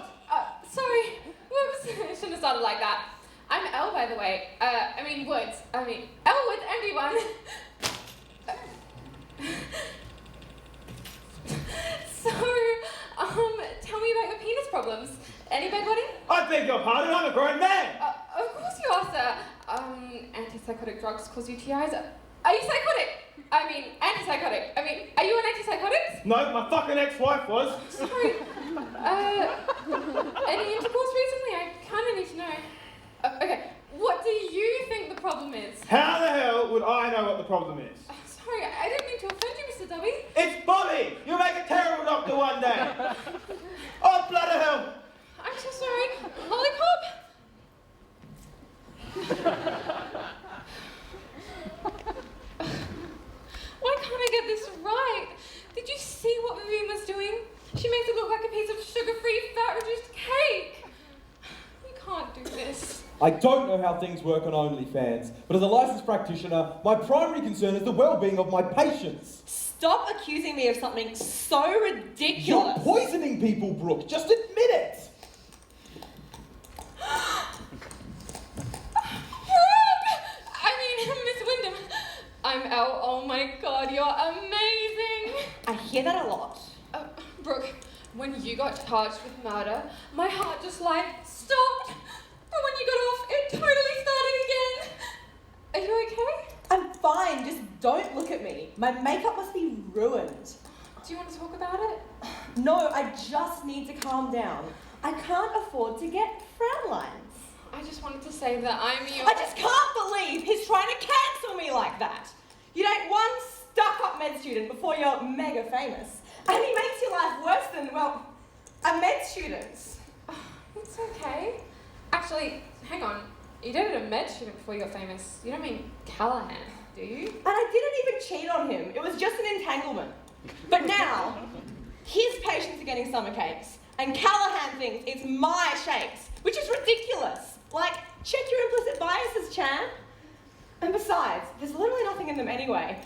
Sorry. Whoops. I shouldn't have started like that. I'm Elle, by the way. Woods. Elle Woods, MD1. So, tell me about your penis problems. Any bedwetting? I beg your pardon, I'm a grown man! Of course you are, sir. Antipsychotic drugs cause UTIs. Are you psychotic? Antipsychotic. Are you on antipsychotics? No, my fucking ex-wife was. Sorry. Any intercourse recently? I kind of need to know. Okay, what do you think the problem is? How the hell would I know what the problem is? Sorry, I didn't mean to offend you, Mr. Dobby. It's Bobby! You'll make a terrible doctor one day! Oh, bloody hell! I'm so sorry. Lollipop? Why can't I get this right? Did you see what Vivian was doing? She makes it look like a piece of sugar-free, fat-reduced cake. You can't do this. I don't know how things work on OnlyFans, but as a licensed practitioner, my primary concern is the well-being of my patients. Stop accusing me of something so ridiculous. You're poisoning people, Brooke. Just admit it. Miss Wyndham. I'm Elle. Oh my God, you're amazing. I hear that a lot. Brooke, when you got charged with murder, my heart just stopped. But when you got off, it totally started again. Are you okay? I'm fine, just don't look at me. My makeup must be ruined. Do you want to talk about it? No, I just need to calm down. I can't afford to get frown lines. I just wanted to say that I'm your... I just can't believe he's trying to cancel me like that. You date one stuck-up med student before you're mega famous. And he makes your life worse than, well, a med student's. It's okay. Actually, hang on. You dated a med student before you got famous. You don't mean Callahan, do you? And I didn't even cheat on him. It was just an entanglement. But now, his patients are getting stomach aches, and Callahan thinks it's my shakes, which is ridiculous. Like, check your implicit biases, Chan. And besides, there's literally nothing in them anyway.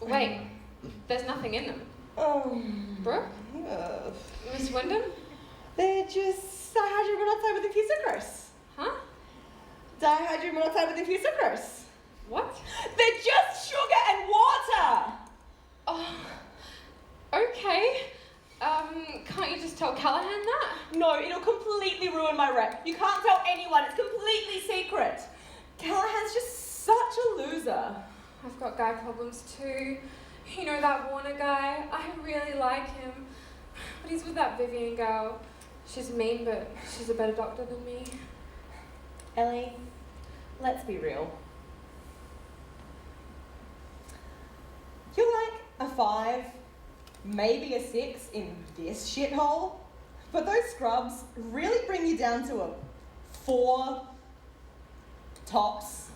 Wait, there's nothing in them. Brooke? Miss Wyndham? They're just dihydromonoxide with infused sucrose. Huh? Dihydromonoxide with infused sucrose. What? They're just sugar and water! Oh, okay. Can't you just tell Callahan that? No, it'll completely ruin my rep. You can't tell anyone, it's completely secret. Callahan's just such a loser. I've got guy problems too. You know that Warner guy? I really like him. But he's with that Vivian girl. She's mean, but she's a better doctor than me. Ellie, let's be real. You're like a 5, maybe a 6 in this shithole, but those scrubs really bring you down to a 4 tops.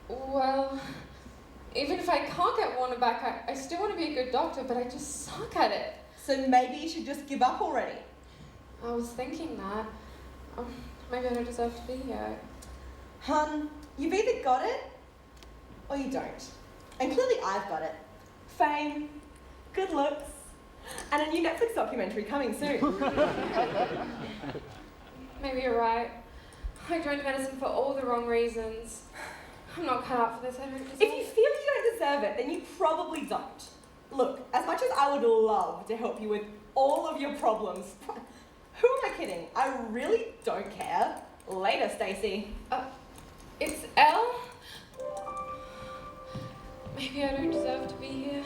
Well, even if I can't get Warner back, I still want to be a good doctor, but I just suck at it. So maybe you should just give up already. I was thinking that. Maybe I don't deserve to be here. Hun, you've either got it or you don't. And clearly I've got it. Fame, good looks, and a new Netflix documentary coming soon. Maybe you're right. I joined medicine for all the wrong reasons. I'm not cut out for this. I don't deserve If you feel you don't deserve it, then you probably don't. Look, as much as I would love to help you with all of your problems, who am I kidding? I really don't care. Later, Stacey. It's Elle? Maybe I don't deserve to be here.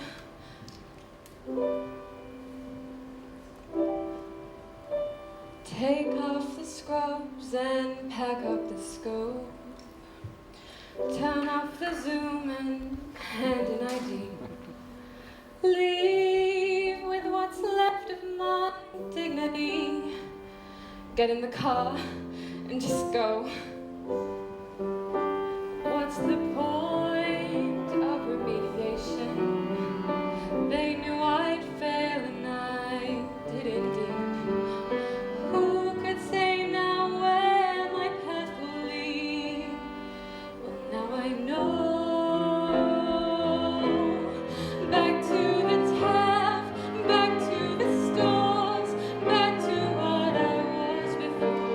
Take off the scrubs and pack up the scope. Turn off the zoom and hand an ID. Leave with what's left of my dignity. Get in the car and just go. What's the point of remediation? They knew I'd fail and I did indeed. Who could say now where my path will lead? Well, now I know. Back to the tap, back to the stores, back to what I was before.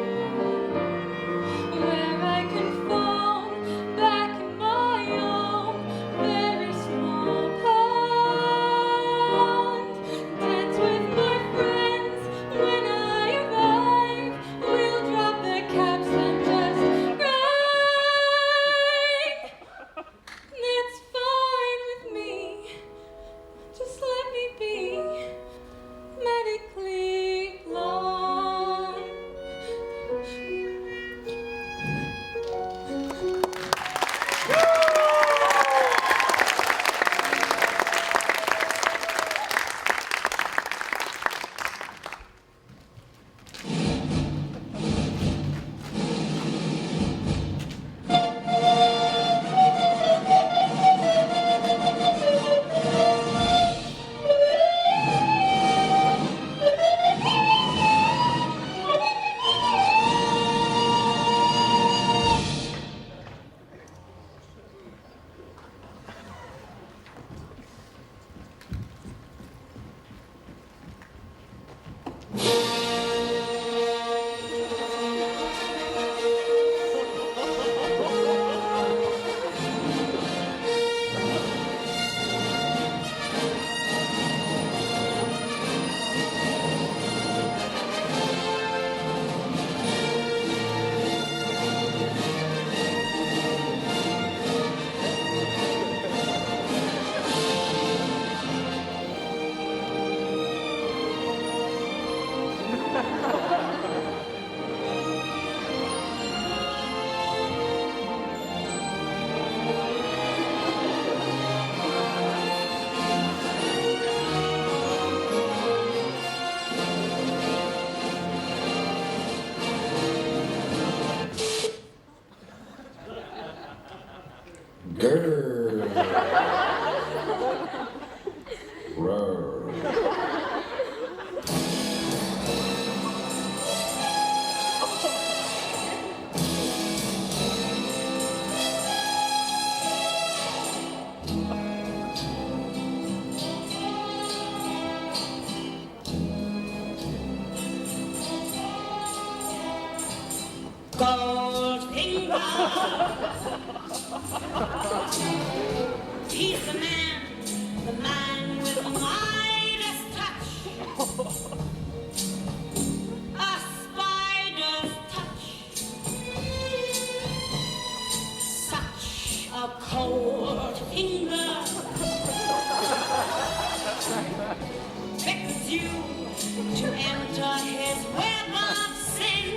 Goldfinger. He's the man with the Midas touch. A spider's touch. Such a cold finger. Beckons you to enter his web of sin.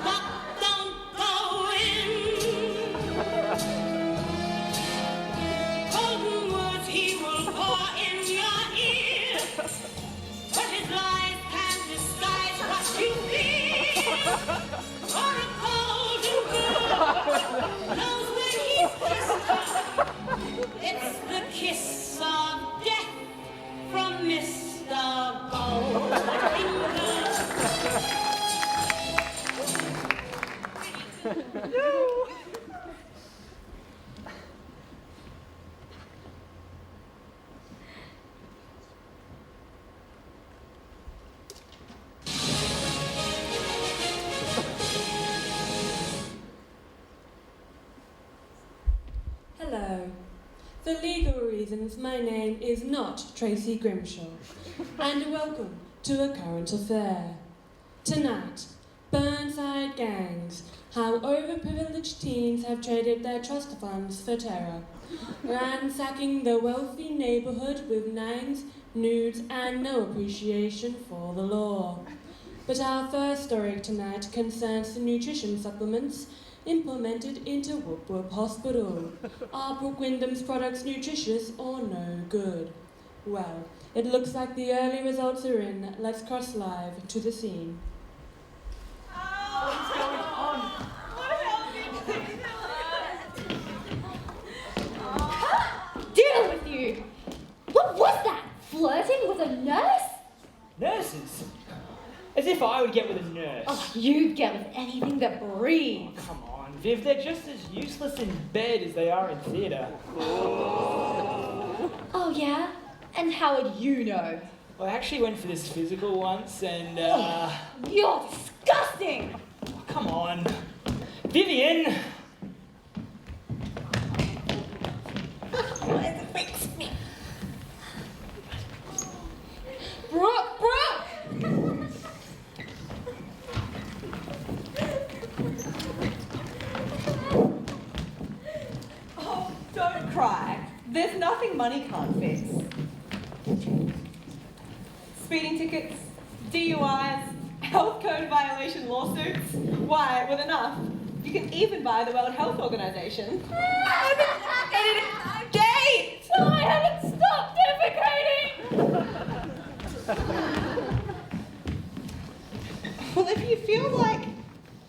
But don't go in. Golden words he will pour in your ear. But his lies can disguise what you feel. For a golden girl knows when he's kissed her. It's the kiss of death from Mr. Goldfinger. Hello. For legal reasons, my name is not Tracy Grimshaw, and welcome to A Current Affair. Tonight, Burnside gangs, how overprivileged teens have traded their trust funds for terror, ransacking the wealthy neighbourhood with names, nudes, and no appreciation for the law. But our first story tonight concerns the nutrition supplements implemented into Whoop Whoop Hospital. Are Brooke Wyndham's products nutritious or no good? Well, it looks like the early results are in. Let's cross live to the scene. What's going on? Deal with you! What was that? Flirting with a nurse? Nurses? As if I would get with a nurse. Oh, you'd get with anything that breathes. Oh, come on, Viv. They're just as useless in bed as they are in theatre. Oh, yeah? And how would you know? Well, I actually went for this physical once and, You're disgusting! Oh, come on. Vivian! Brooke! Oh, don't cry. There's nothing money can't fix. Speeding tickets, DUIs, health code violation lawsuits. Why, with enough, you can even buy the World Health Organization. Gate! Oh, I haven't stopped defecating! Well, if you feel like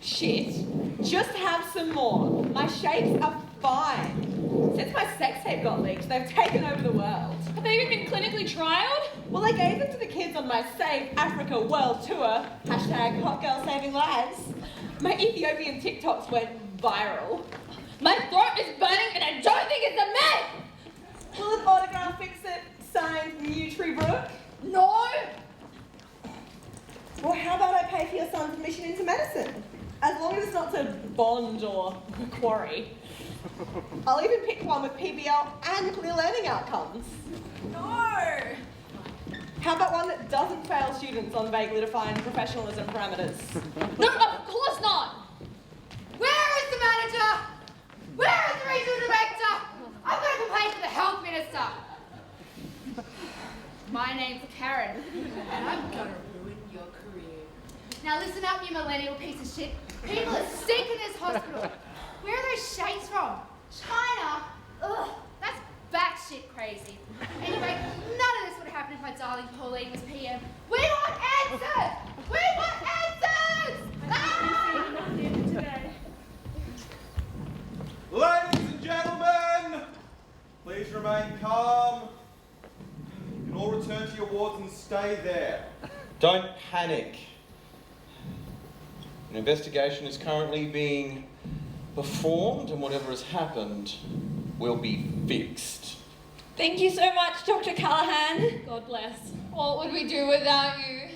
shit, just have some more. My shapes are fine. Since my sex tape got leaked, they've taken over the world. Have they even been clinically trialed? Well, I gave them to the kids on my Save Africa World Tour, hashtag Hot Girl Saving Lives. My Ethiopian TikToks went viral. My throat is burning and I don't think it's a myth! Will an autograph fix it? Signed NutriBrook? No! Well, how about I pay for your son's admission into medicine? As long as it's not to Bond or Macquarie. I'll even pick one with PBL and clear learning outcomes. No! How about one that doesn't fail students on vaguely defined professionalism parameters? No, of course not! Where is the manager? Where is the regional director? I'm going to complain to the health minister. My name's Karen, and I'm going to ruin your career. Now listen up, you millennial piece of shit. People are sick in this hospital. Where are those shakes from? China? Ugh, that's batshit crazy. Anyway, none of this would have happened if my darling Pauline was PM. We want answers! We want answers! Ladies and gentlemen, please remain calm. You can all return to your wards and stay there. Don't panic. An investigation is currently being performed, and whatever has happened will be fixed. Thank you so much, Dr. Callahan. God bless. What would we do without you?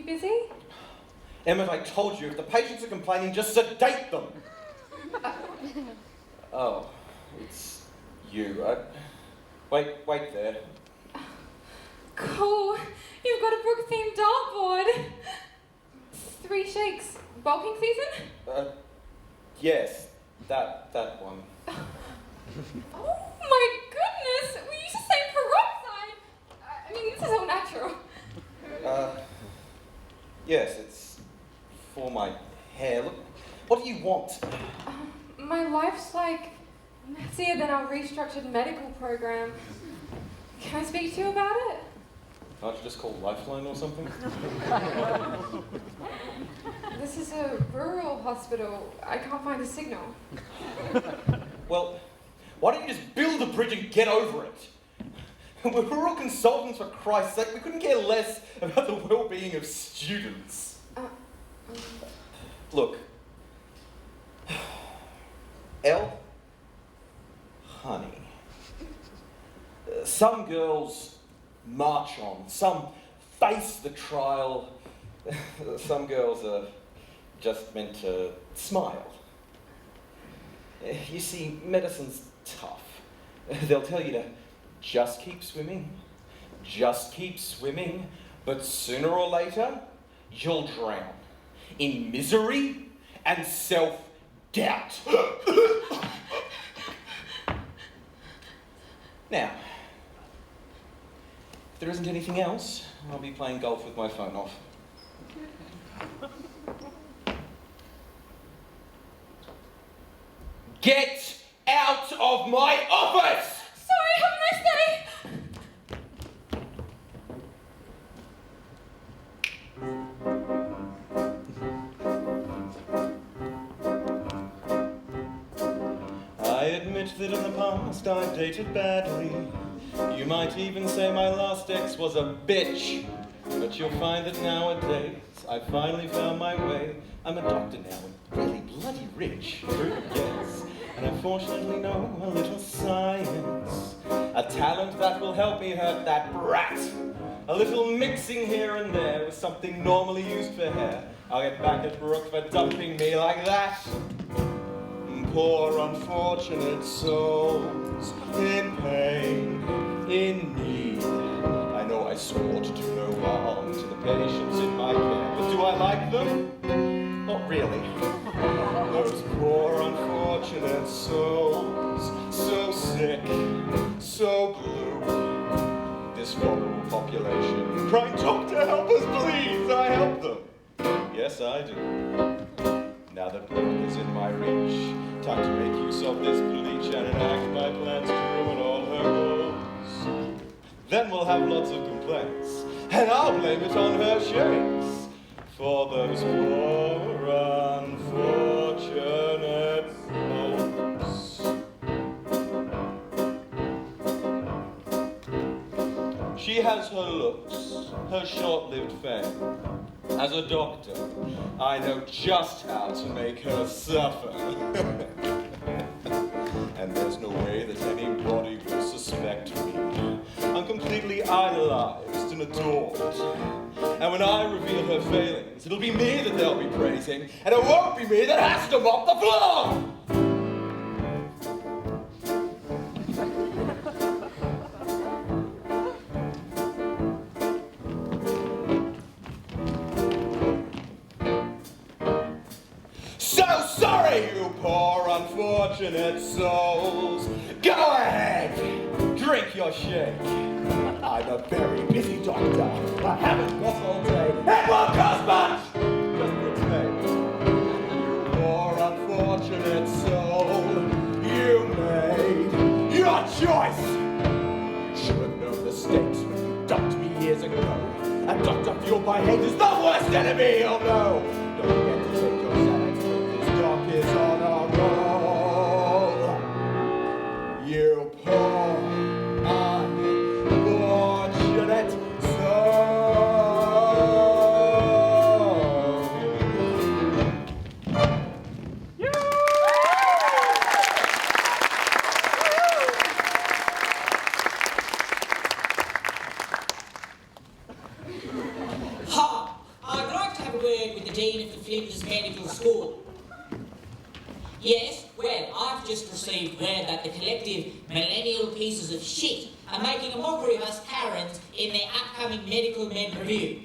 busy? Emmett, I told you, if the patients are complaining, just sedate them. Oh, it's you. Wait there. Cool. You've got a Brook-themed dartboard. 3 shakes. Bulking season? Yes, that one. Oh my goodness! We used to say peroxide! I mean, this is all natural. Yes, it's for my hair. Look, what do you want? My life's like messier than our restructured medical program. Can I speak to you about it? Can't you just call Lifeline or something? This is a rural hospital. I can't find a signal. Well, why don't you just build a bridge and get over it? We're rural consultants, for Christ's sake. We couldn't care less about the well-being of students. Look. Elle, honey. Some girls march on. Some face the trial. Some girls are just meant to smile. You see, medicine's tough. They'll tell you to just keep swimming, but sooner or later, you'll drown in misery and self-doubt. Now, if there isn't anything else, I'll be playing golf with my phone off. Get out of my office! Sorry, have a nice day! I admit that in the past I've dated badly. You might even say my last ex was a bitch. But you'll find that nowadays I've finally found my way. I'm a doctor now and really bloody rich, true, yes. And I fortunately know a little science. A talent that will help me hurt that brat. A little mixing here and there with something normally used for hair. I'll get back at Brooke for dumping me like that. Poor unfortunate souls in pain, in need. I know I swore to do no harm to the patients in my care, but do I like them? Not really. Those poor unfortunate souls, so sick, so blue. This vulnerable population, crying, doctor, help us please, I help them. Yes, I do. Now that Brooke is in my reach, time to make use of this bleach and enact my plans to ruin all her goals. Then we'll have lots of complaints, and I'll blame it on her shakes. For those poor unfortunate souls. She has her looks, her short-lived fame. As a doctor, I know just how to make her suffer. And there's no way that anybody will suspect me. I'm completely idolized and adored. And when I reveal her failings, it'll be me that they'll be praising, and it won't be me that has to mop the floor! You poor unfortunate souls. Go ahead, drink your shake. I'm a very busy doctor. I haven't got all day. It won't cost much. Just protect. You poor unfortunate soul. You made your choice. Should have known the stakes when you dumped me years ago. A doctor fueled by hate is the worst enemy you'll know. Don't forget to take your Xanax. Doc is on a roll. You poor, unfortunate soul. medical school. Yes, well, I've just received word that the collective millennial pieces of shit are making a mockery of us Karens in their upcoming medical MedRevue.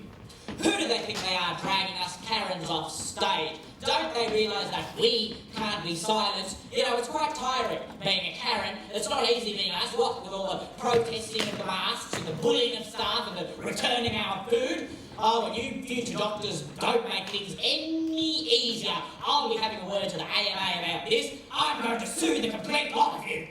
Who do they think they are dragging us Karens off stage? Don't they realise that we can't be silenced? You know, it's quite tiring being a Karen. It's not easy being us, what, with all the protesting of the masks and the bullying of staff and the returning our food. Oh, and you future doctors don't make things any easier. I'll be having a word to the AMA about this. I'm going to sue the complete lot of you.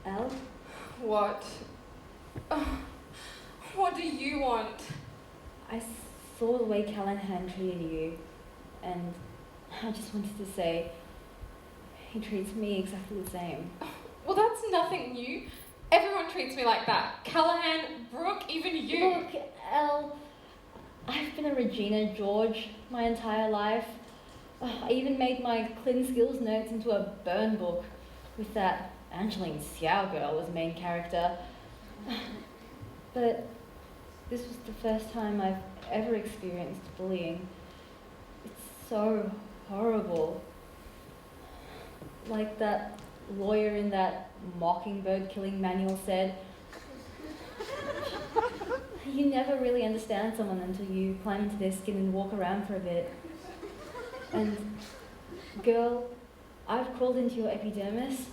Elle? What? What do you want? I saw the way Callahan treated you, and I just wanted to say, he treats me exactly the same. Well, that's nothing new. Everyone treats me like that. Callahan, Brooke, even you. Look, Elle, I've been a Regina George my entire life. I even made my Clin Skills notes into a burn book with that Angeline Xiao girl as main character. But this was the first time I've ever experienced bullying. It's so horrible. Like that lawyer in that Mockingbird killing manual said, you never really understand someone until you climb into their skin and walk around for a bit. And girl, I've crawled into your epidermis,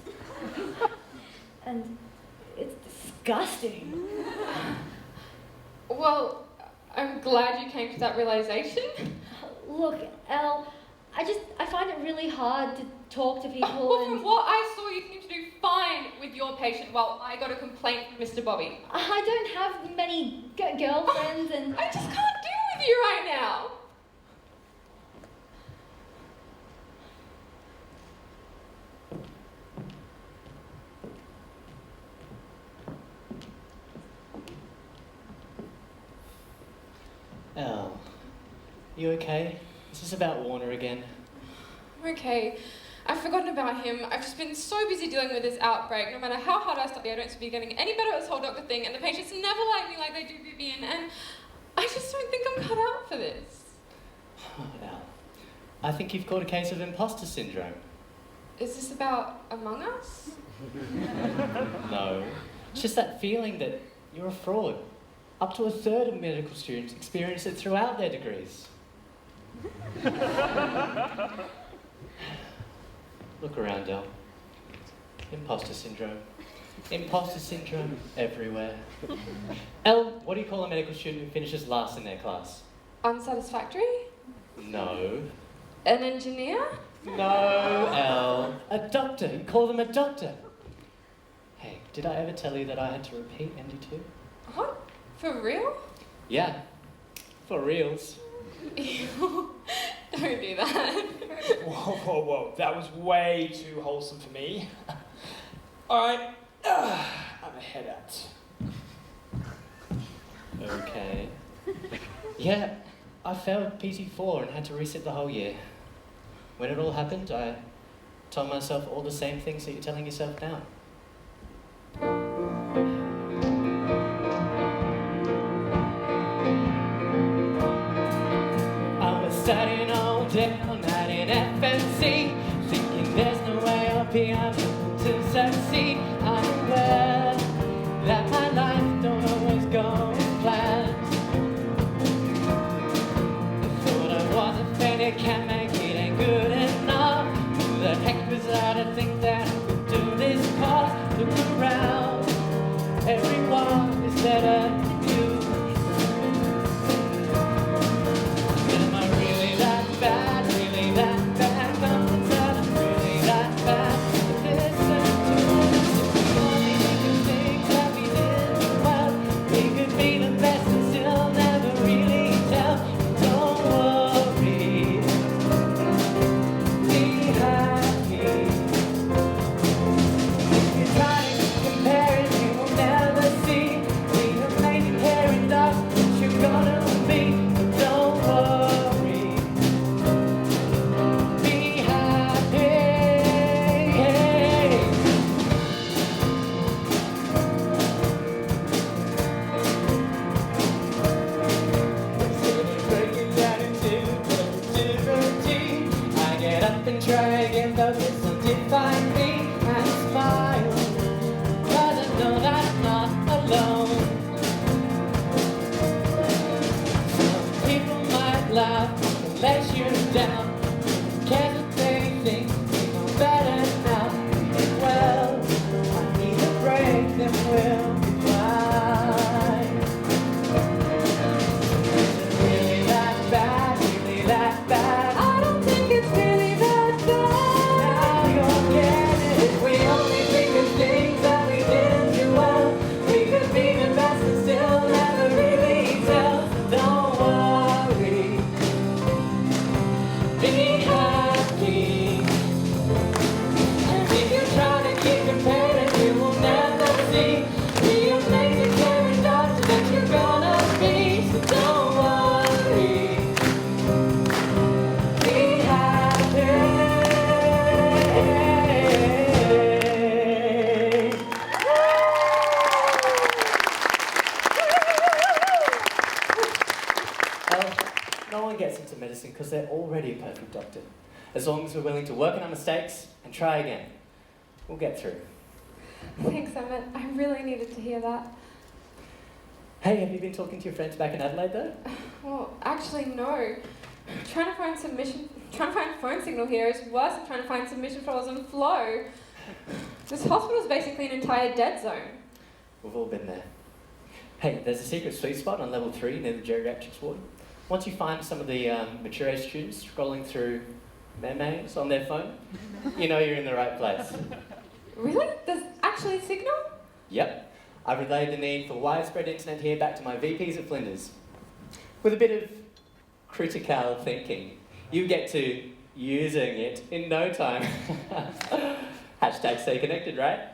and it's disgusting. Well, I'm glad you came to that realization. Look, Elle, I find it really hard to talk to people Well, and... from what I saw, you seem to do fine with your patient while I got a complaint from Mr. Bobby. I don't have many girlfriends and... I just can't deal with you right now. Elle, you okay? Is this about Warner again? Okay, I've forgotten about him. I've just been so busy dealing with this outbreak. No matter how hard I study, I don't seem to be getting any better at this whole doctor thing, and the patients never like me like they do Vivian, and I just don't think I'm cut out for this. Oh, Elle, I think you've got a case of imposter syndrome. Is this about Among Us? No, it's just that feeling that you're a fraud. Up to a third of medical students experience it throughout their degrees. Look around, Elle. Imposter syndrome. Imposter syndrome everywhere. Elle, what do you call a medical student who finishes last in their class? Unsatisfactory? No. An engineer? No, Elle. A doctor. You call them a doctor. Hey, did I ever tell you that I had to repeat ND2? What? For real? Yeah. For reals. Ew. Don't do that. Whoa. That was way too wholesome for me. Alright, I'm a head out. Okay. Yeah, I failed PT4 and had to resit the whole year. When it all happened, I told myself all the same things that you're telling yourself now. I was studying all day, all night in FMC, thinking there's no way I'll be able to succeed. I'm aware that my life don't always go as planned. I thought I was a failure, can't make it, ain't good enough. Who the heck was I to think that I could do this course? Look around, everyone is better than you. Am I really that bad? Really that bad? Come inside, I'm really that bad. Listen to us. If we only think of things that we did well, we could be the best and still never really tell. Don't worry. purpose will define me and smile, 'cause I know that I'm not alone. Some people might laugh and let you down, cares what they think, you know better now. Well, I either break them will be fine. Is it really that bad? Really that bad? I don't think it's really that bad. Now you'll get it. If we only think of things that we didn't do well, we could be the best and still never really tell. Don't worry, be happy. And if you try to keep comparing, you will never see the amazing caring doctor that you're gonna be. So don't worry, be happy. Well, no one gets into medicine because they're already a perfect doctor. As long as we're willing to work on our mistakes and try again, we'll get through. Thanks, Emmett. I really needed to hear that. Hey, have you been talking to your friends back in Adelaide though? Well, actually, no. Trying to find phone signal here is worse than trying to find submission files on Flow. This hospital is basically an entire dead zone. We've all been there. Hey, there's a secret sweet spot on level 3 near the geriatrics ward. Once you find some of the mature age students scrolling through memes on their phone, you know you're in the right place. Really? There's actually a signal? Yep. I've relayed the need for widespread internet here back to my VPs at Flinders. With a bit of critical thinking, you get to using it in no time. Hashtag stay connected, right?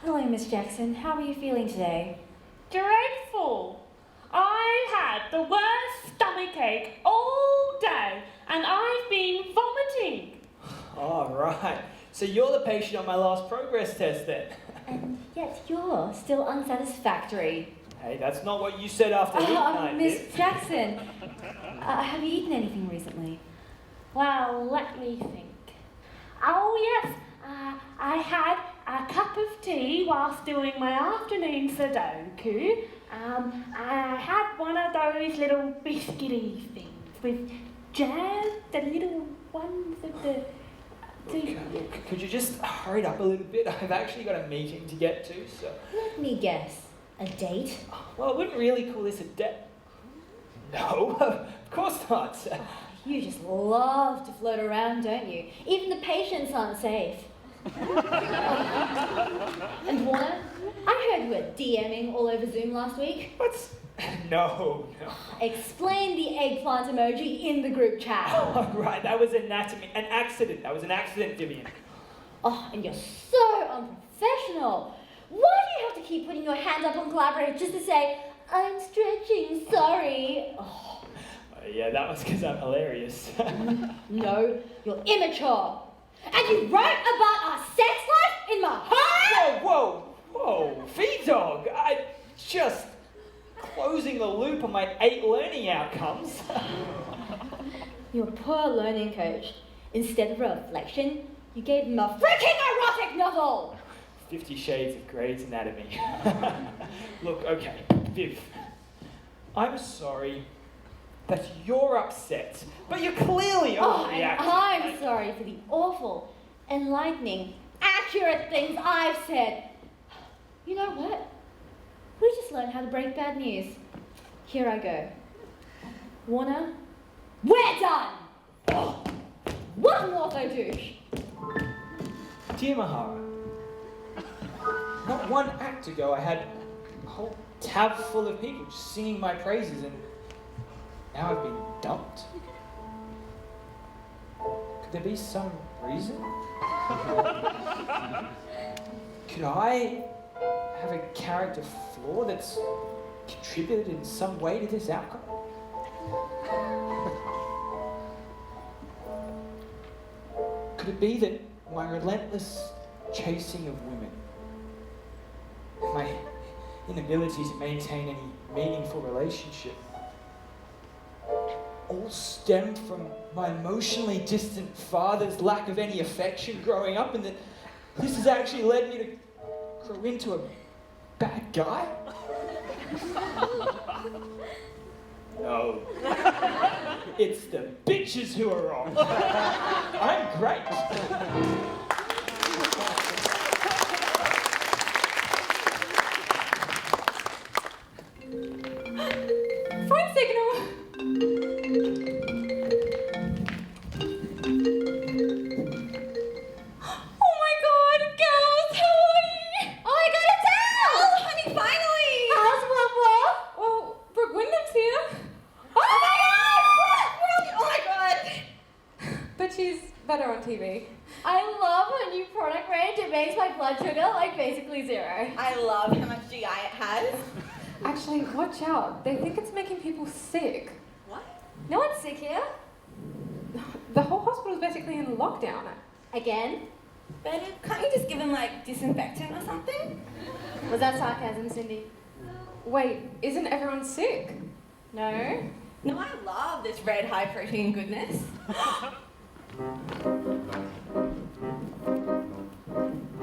Hello, Miss Jackson. How are you feeling today? Dreadful. I had the worst stomachache all day and I've been vomiting. Oh, right. So you're the patient on my last progress test then? And yet you're still unsatisfactory. Hey, that's not what you said after midnight, Miss Viv. Jackson, have you eaten anything recently? Well, let me think. Oh yes, I had a cup of tea whilst doing my afternoon Sudoku. I had one of those little biscuity things with jam, the little ones of the... Look, could you just hurry it up a little bit? I've actually got a meeting to get to, so... Let me guess. A date? Well, I wouldn't really call this a date. No, of course not. You just love to float around, don't you? Even the patients aren't safe. And Warner, I heard you were DMing all over Zoom last week. What? No. Explain the eggplant emoji in the group chat. Oh, right, that was an accident. That was an accident, Vivian. Oh, and you're so unprofessional. Why do you have to keep putting your hand up on Collaborate just to say, I'm stretching, sorry? Oh. Yeah, that was because I'm hilarious. No, you're immature. And you wrote about our sex life in my home? Whoa, Feed Dog. I just closing the loop on my 8 learning outcomes. You're a poor learning coach. Instead of a reflection, you gave him a freaking erotic novel! 50 Shades of Grey's Anatomy. Look, okay, Viv, I'm sorry that you're upset, but you're clearly Oh, and overreacting. I'm sorry for the awful, enlightening, accurate things I've said. You know what? We just learned how to break bad news. Here I go. Warner, we're done! Oh, one ortho douche! Dear Mahara, not one act ago I had a whole tab full of people just singing my praises, and now I've been dumped. Could there be some reason? Could I have a character flaw that's contributed in some way to this outcome? Could it be that my relentless chasing of women, my inability to maintain any meaningful relationship, all stemmed from my emotionally distant father's lack of any affection growing up, and that this has actually led me to grow into a bad guy? No. It's the bitches who are wrong. I'm great. Phone signal! Oh my god, girls, how are you? Oh my god, it's Al! Oh, honey, finally! How's Blah? Well, Brooke Wyndham's here. Oh my god! Oh my god! But she's better on TV. I love her new product range. It makes my blood sugar like basically zero. I love how much GI it has. Actually, watch out. They think it's making people sick. What? No one's sick here. The whole hospital's basically in lockdown. Again? But can't you just give him like disinfectant or something? Was that sarcasm, Cindy? Wait, isn't everyone sick? No. No, I love this red high protein goodness.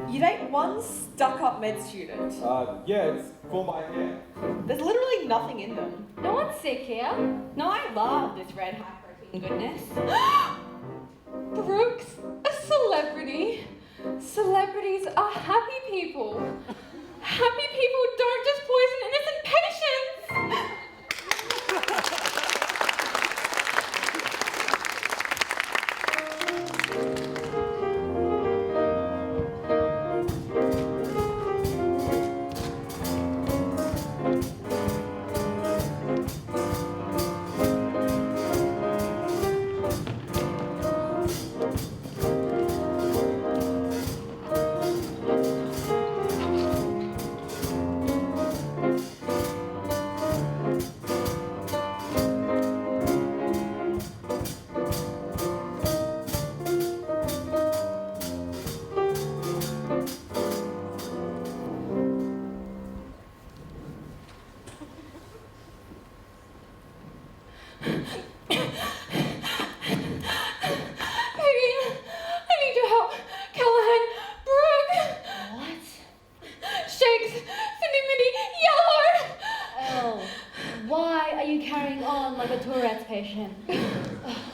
You date one stuck-up med student. Yeah, it's for my hair. There's literally nothing in them. No one's sick here. No, I love this red high protein goodness. Brooks, a celebrity. Celebrities are happy people. Happy people don't just poison innocent patients.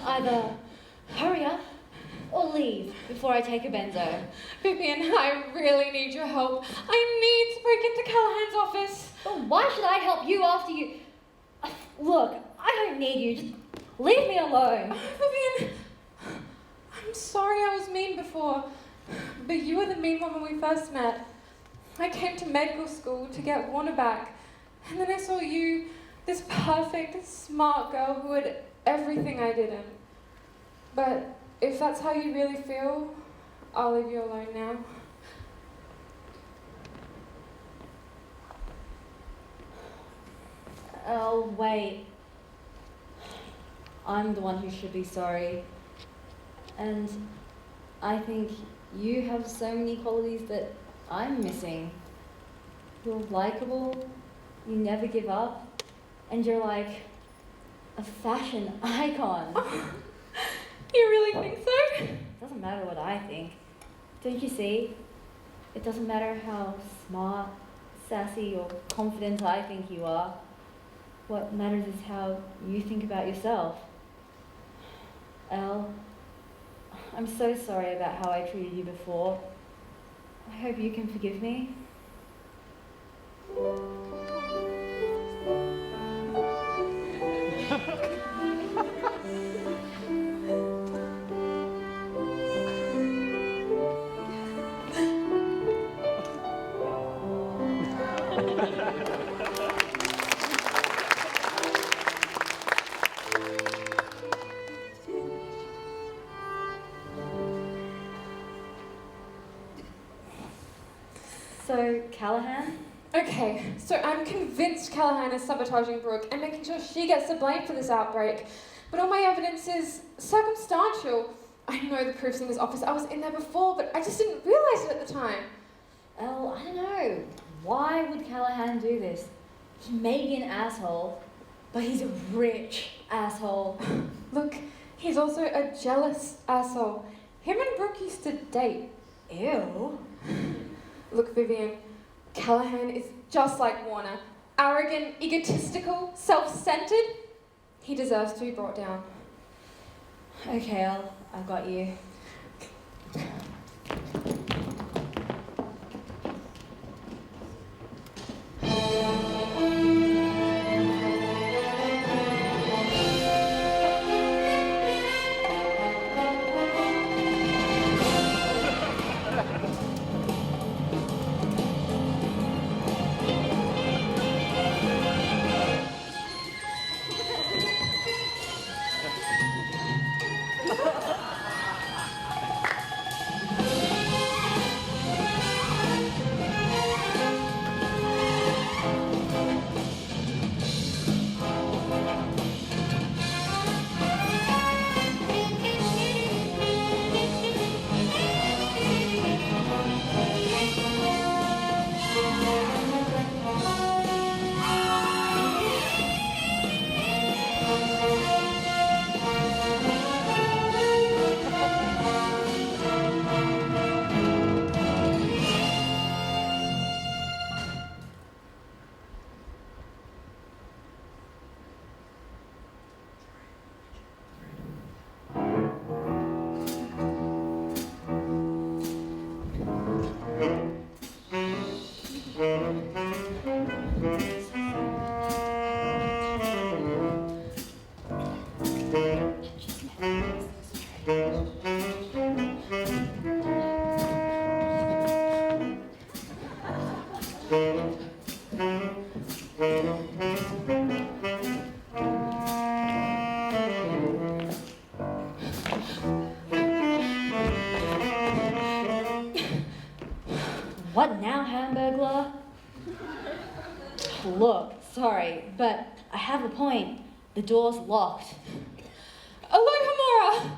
Either hurry up or leave before I take a benzo. Vivian, I really need your help. I need to break into Callahan's office. But why should I help you after you... Look, I don't need you. Just leave me alone. Vivian, I'm sorry I was mean before, but you were the mean one when we first met. I came to medical school to get Warner back, and then I saw you, this perfect, smart girl who had everything I didn't. But if that's how you really feel, I'll leave you alone now. Oh, wait. I'm the one who should be sorry. And I think you have so many qualities that I'm missing. You're likable, you never give up, and you're like a fashion icon. You really think so? It doesn't matter what I think. Don't you see? It doesn't matter how smart, sassy, or confident I think you are. What matters is how you think about yourself. Elle, I'm so sorry about how I treated you before. I hope you can forgive me. So, Callahan? Okay, so I'm convinced Callahan is sabotaging Brooke and making sure she gets the blame for this outbreak. But all my evidence is circumstantial. I know the proof's in his office. I was in there before, but I just didn't realise it at the time. Elle, I don't know. Why would Callahan do this? He may be an asshole, but he's a rich asshole. Look, he's also a jealous asshole. Him and Brooke used to date. Ew. Look, Vivian, Callahan is just like Warner. Arrogant, egotistical, self-centered. He deserves to be brought down. Okay, Elle, I've got you. What now, Hamburglar? Look, sorry, but I have a point. The door's locked. Aloha,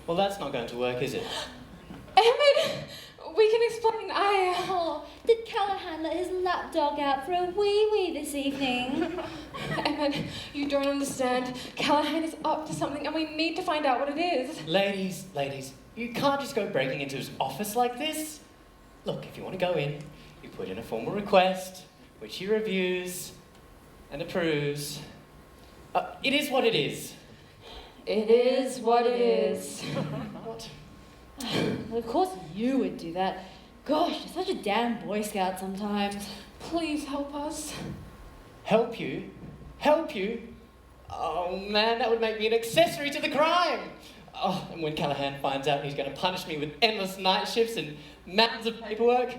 Well, that's not going to work, is it? Emmett, we can explain. Oh, did Callahan let his lapdog out for a wee-wee this evening? Emmett, you don't understand. Callahan is up to something and we need to find out what it is. Ladies, you can't just go breaking into his office like this. Look, if you want to go in, you put in a formal request, which he reviews and approves. It is what it is. It is what it is. What? Well, of course you would do that. Gosh, you're such a damn Boy Scout sometimes. Please help us. Help you? Help you? Oh man, that would make me an accessory to the crime. Oh, and when Callahan finds out, he's going to punish me with endless night shifts and mountains of paperwork.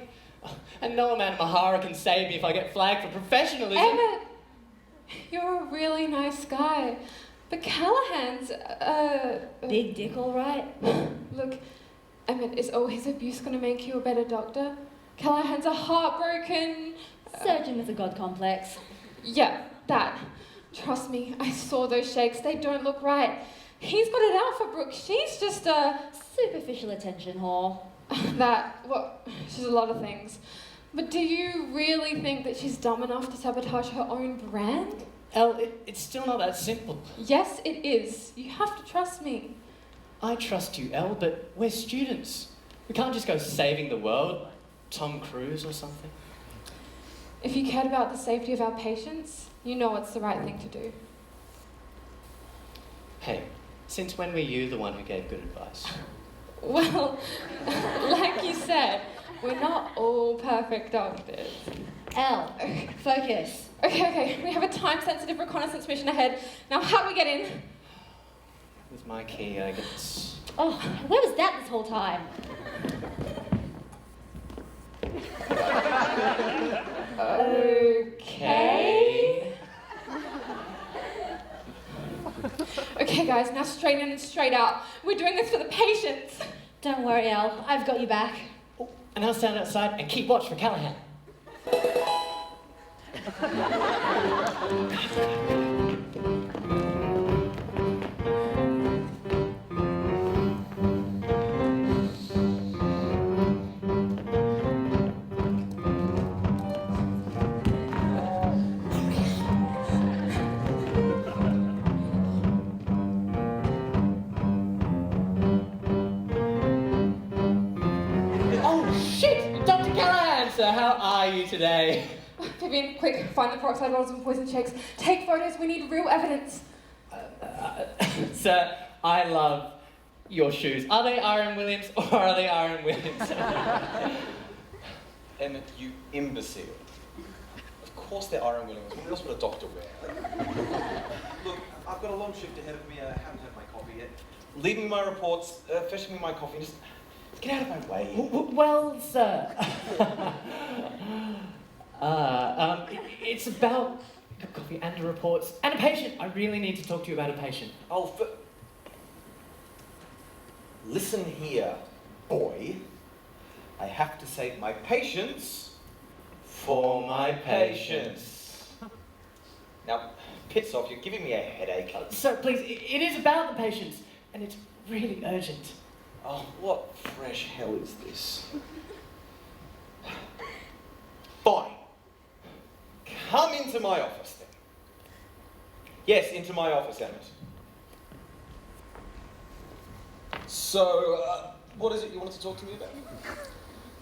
And no amount of Mahara can save me if I get flagged for professionalism. Emmett, you're a really nice guy. But Callahan's, Big dick, all right? Look, Emmett, is all his abuse going to make you a better doctor? Callahan's a heartbroken... Surgeon with a god complex. Yeah, that. Trust me, I saw those shakes. They don't look right. He's got it out for Brooke. She's just a... superficial attention whore. She's a lot of things. But do you really think that she's dumb enough to sabotage her own brand? Elle, it's still not that simple. Yes, it is. You have to trust me. I trust you, Elle, but we're students. We can't just go saving the world like Tom Cruise or something. If you cared about the safety of our patients, you know it's the right thing to do. Hey, since when were you the one who gave good advice? Well, like you said, we're not all perfect doctors. Elle, focus. Okay, we have a time-sensitive reconnaissance mission ahead. Now, how do we get in? With my key, I guess. Oh, where was that this whole time? Okay. Okay, guys, now straight in and straight out. We're doing this for the patients. Don't worry, Elle. I've got you back. And I'll stand outside and keep watch for Callahan. So how are you today? Vivian, quick, find the peroxide bottles and poison shakes. Take photos, we need real evidence. Sir, I love your shoes. Are they Iron Williams or are they Iron Williams? Emmett, you imbecile. Of course they're Iron Williams. What else would a doctor wear? Look, I've got a long shift ahead of me. I haven't had my coffee yet. Leave me my reports, fetch me my coffee. Just get out of my way. Well, sir. It's about the coffee and the reports and a patient. I really need to talk to you about a patient. Oh, listen here, boy. I have to save my patience for my patients. Now, piss off. You're giving me a headache. Sir, please, it is about the patients, and it's really urgent. Oh, what fresh hell is this? Fine. Come into my office then. Yes, into my office, Emmett. So, what is it you wanted to talk to me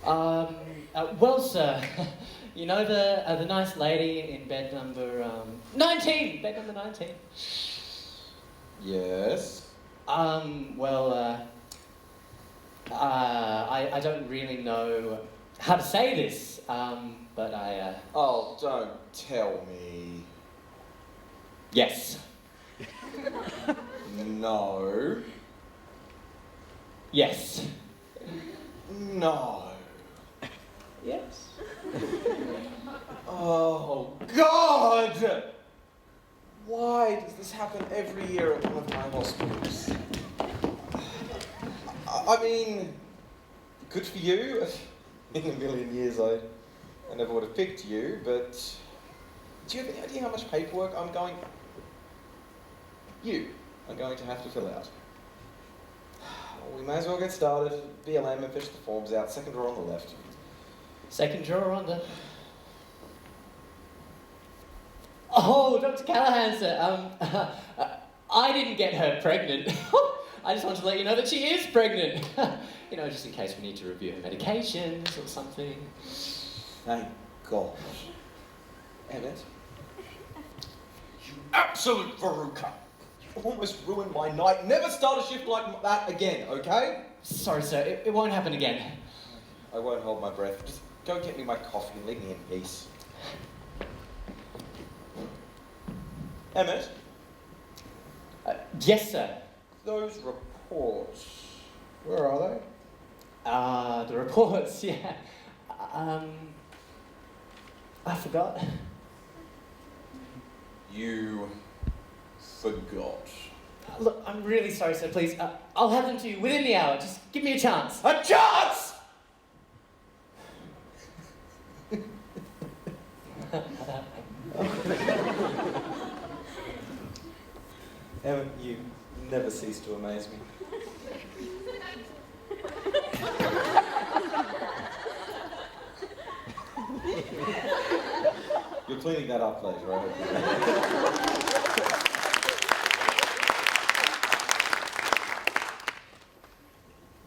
about? Well, sir, you know the nice lady in bed number 19. Bed number 19. Yes. I don't really know how to say this, but I... Oh, don't tell me. Yes. No. Yes. No. Yes. Oh, God! Why does this happen every year at one of my hospitals? I mean, good for you. In a million years, I never would have picked you, but do you have any idea how much paperwork I'm going to have to fill out? Well, we may as well get started. BLM and fish the forms out. Second drawer on the left. Second drawer on the... Oh, Dr. Callahan, sir. I didn't get her pregnant. I just want to let you know that she is pregnant. You know, just in case we need to review her medications or something. Thank God. Emmett, you absolute veruca. You almost ruined my night. Never start a shift like that again, okay? Sorry, sir. It won't happen again. I won't hold my breath. Just go get me my coffee and leave me in peace. Emmett? Yes, sir. Those reports, where are they? The reports, yeah. I forgot. You forgot. Look, I'm really sorry, sir. Please, I'll have them to you within the hour. Just give me a chance. A chance?! Emmett, you never cease to amaze me. You're cleaning that up later, right?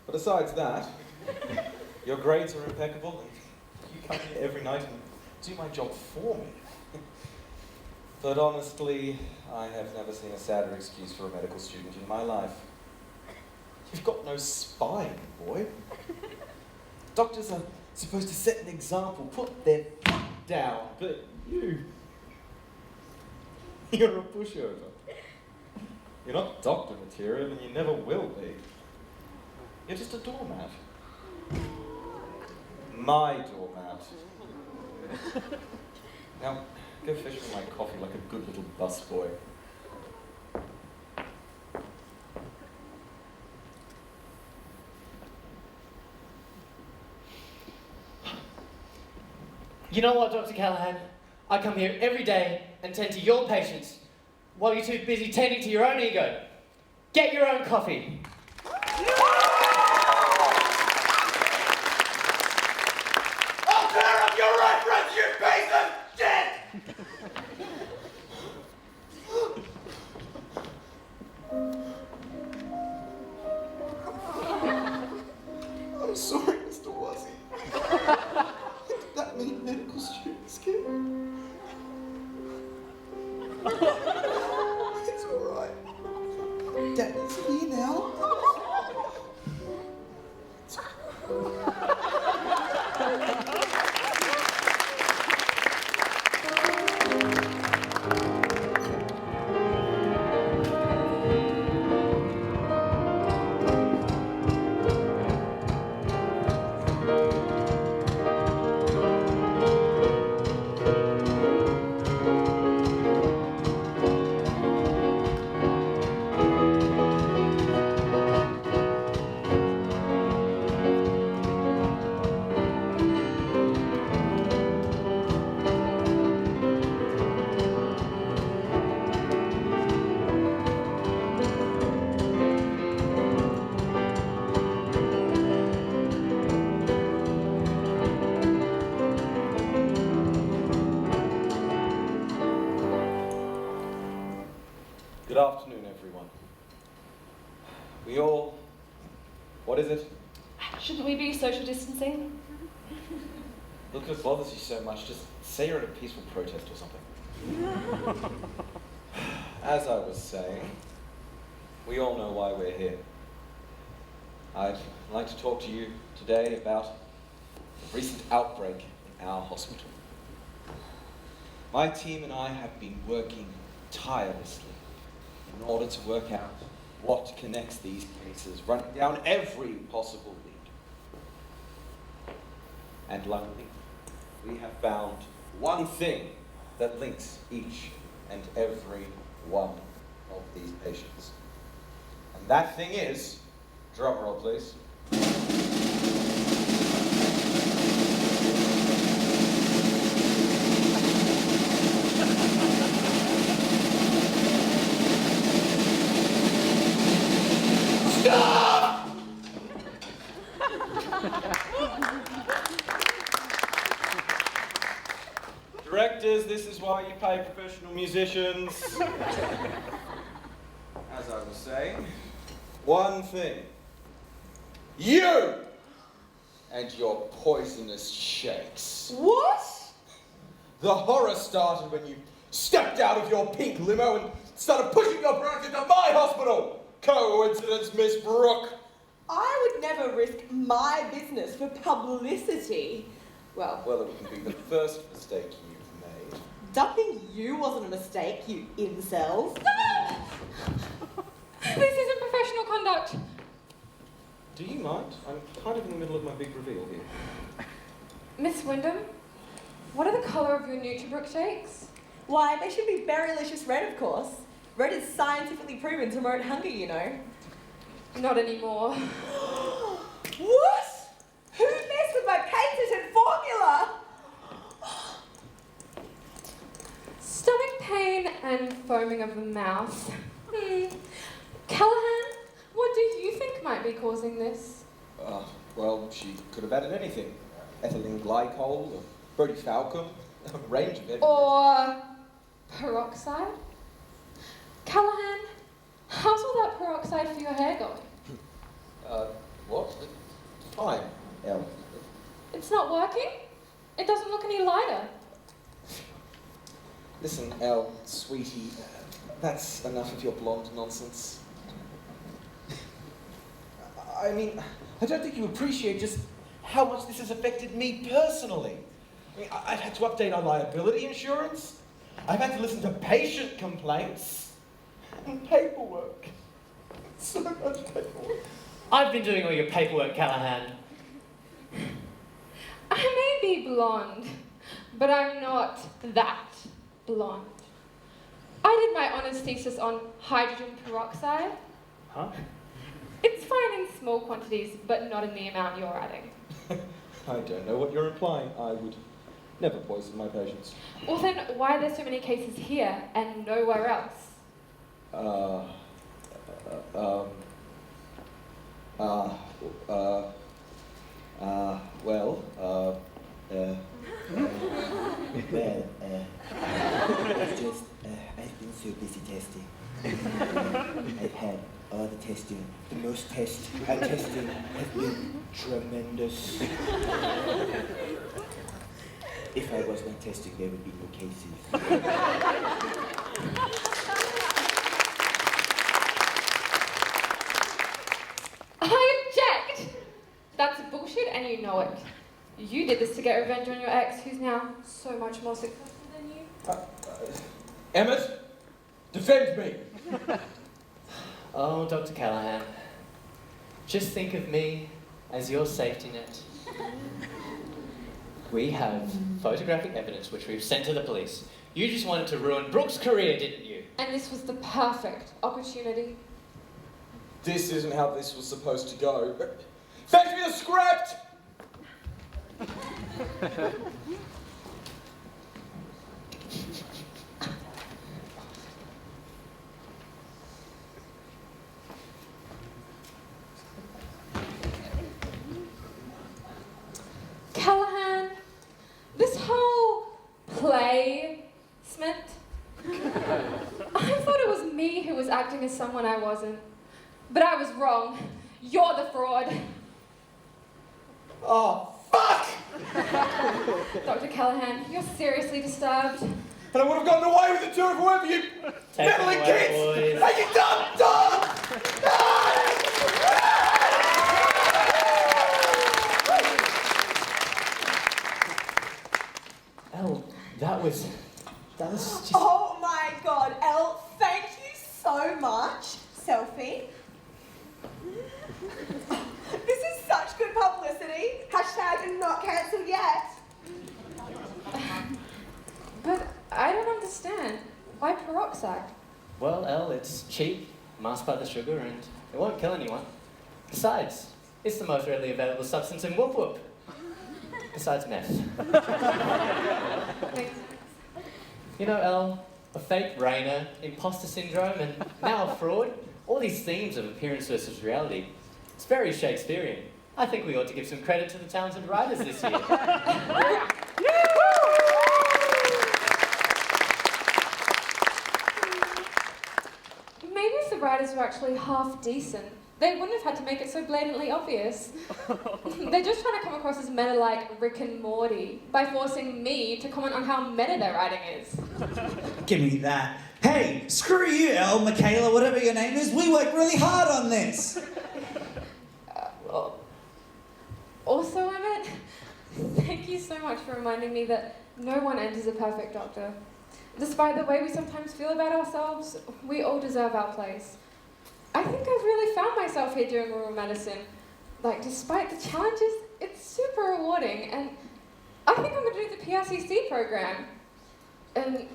But besides that, your grades are impeccable, and you come here every night and do my job for me. But honestly, I have never seen a sadder excuse for a medical student in my life. You've got no spine, boy. Doctors are supposed to set an example, put their foot down, but you're a pushover. You're not doctor material, and you never will be. You're just a doormat. My doormat. Now, go fish for my coffee like a good little busboy. You know what, Dr. Callahan? I come here every day and tend to your patients while you're too busy tending to your own ego. Get your own coffee. I'll tear up your reference, you piece of shit! I'm sorry, Mr. Wazzy. Did that mean medical students get? It's alright. Daddy's here now. Good afternoon, everyone. We all... What is it? Shouldn't we be social distancing? Look, if it bothers you so much, just say you're at a peaceful protest or something. As I was saying, we all know why we're here. I'd like to talk to you today about the recent outbreak in our hospital. My team and I have been working tirelessly in order to work out what connects these cases, running down every possible lead. And luckily, we have found one thing that links each and every one of these patients. And that thing is, drum roll please. Stop! Directors, this is why you pay professional musicians. As I was saying, one thing. You and your poisonous shakes. What? The horror started when you stepped out of your pink limo and started pushing your product into my hospital. Coincidence, Miss Brooke? I would never risk my business for publicity. Well, it wouldn't be the first mistake you've made. Dumping you wasn't a mistake, you incels. This isn't professional conduct. Do you mind? I'm kind of in the middle of my big reveal here. Miss Wyndham, what are the colour of your NutriBrook shakes? Why, they should be Berrylicious Red, of course. Red is scientifically proven to promote hunger, you know. Not anymore. What? Who messed with my patented formula? Stomach pain and foaming of the mouth. Callahan, what do you think might be causing this? Well, she could have added anything. Ethylene glycol, Brody Falcon, a range of it. Or peroxide? Callahan, how's all that peroxide for your hair going? What? Fine, Elle. It's not working? It doesn't look any lighter. Listen, Elle, sweetie, that's enough of your blonde nonsense. I mean, I don't think you appreciate just how much this has affected me personally. I mean, I've had to update our liability insurance. I've had to listen to patient complaints and paperwork. So much paperwork. I've been doing all your paperwork, Callahan. I may be blonde, but I'm not that blonde. I did my honours thesis on hydrogen peroxide. Huh? It's fine in small quantities, but not in the amount you're adding. I don't know what you're implying. I would never poison my patients. Well then, why are there so many cases here and nowhere else? It's just, I've been so busy testing. I've had all the testing, the most tests and testing have been tremendous. If I was not testing, there would be no cases. I object! That's bullshit and you know it. You did this to get revenge on your ex, who's now so much more successful than you. Emmett, defend me! Oh, Dr. Callahan, just think of me as your safety net. We have photographic evidence which we've sent to the police. You just wanted to ruin Brooke's career, didn't you? And this was the perfect opportunity. This isn't how this was supposed to go. Fetch me the script! Callahan, this whole placement, I thought it was me who was acting as someone I wasn't. But I was wrong. You're the fraud. Oh, fuck! Dr. Callahan, you're seriously disturbed. And I would have gotten away with it too if it weren't for you meddling kids! Boys. Are you dumb dog? Elle, that was just... Oh my god, Elle, thank you so much. Selfie. This is such good publicity. Hashtag not cancelled yet. But I don't understand. Why peroxide? Well, Elle, it's cheap, masked by the sugar, and it won't kill anyone. Besides, it's the most readily available substance in Whoop Whoop. Besides meth. You know, Elle, a fake Rainer, imposter syndrome, and now a fraud, all these themes of appearance versus reality, it's very Shakespearean. I think we ought to give some credit to the talented writers this year. Maybe if the writers were actually half decent, they wouldn't have had to make it so blatantly obvious. They're just trying to come across as meta like Rick and Morty by forcing me to comment on how meta their writing is. Give me that. Hey, screw you, Elle, Michaela, whatever your name is. We worked really hard on this. Also, Emmett, thank you so much for reminding me that no one enters a perfect doctor. Despite the way we sometimes feel about ourselves, we all deserve our place. I think I've really found myself here doing rural medicine. Like, despite the challenges, it's super rewarding, and I think I'm going to do the PRCC program. And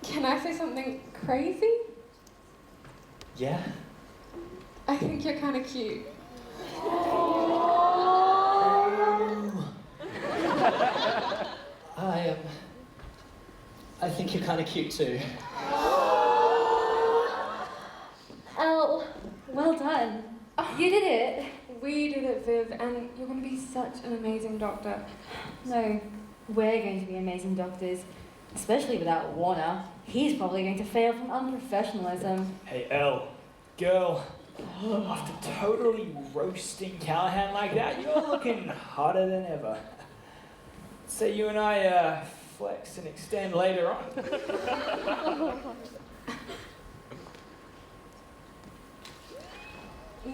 can I say something crazy? Yeah? I think you're kind of cute. I think you're kind of cute too. Elle, well done. You did it. We did it, Viv, and you're going to be such an amazing doctor. No, we're going to be amazing doctors. Especially without Warner. He's probably going to fail from unprofessionalism. Hey, Elle, girl, after totally roasting Callahan like that, you're looking hotter than ever. So you and I, flex and extend later on.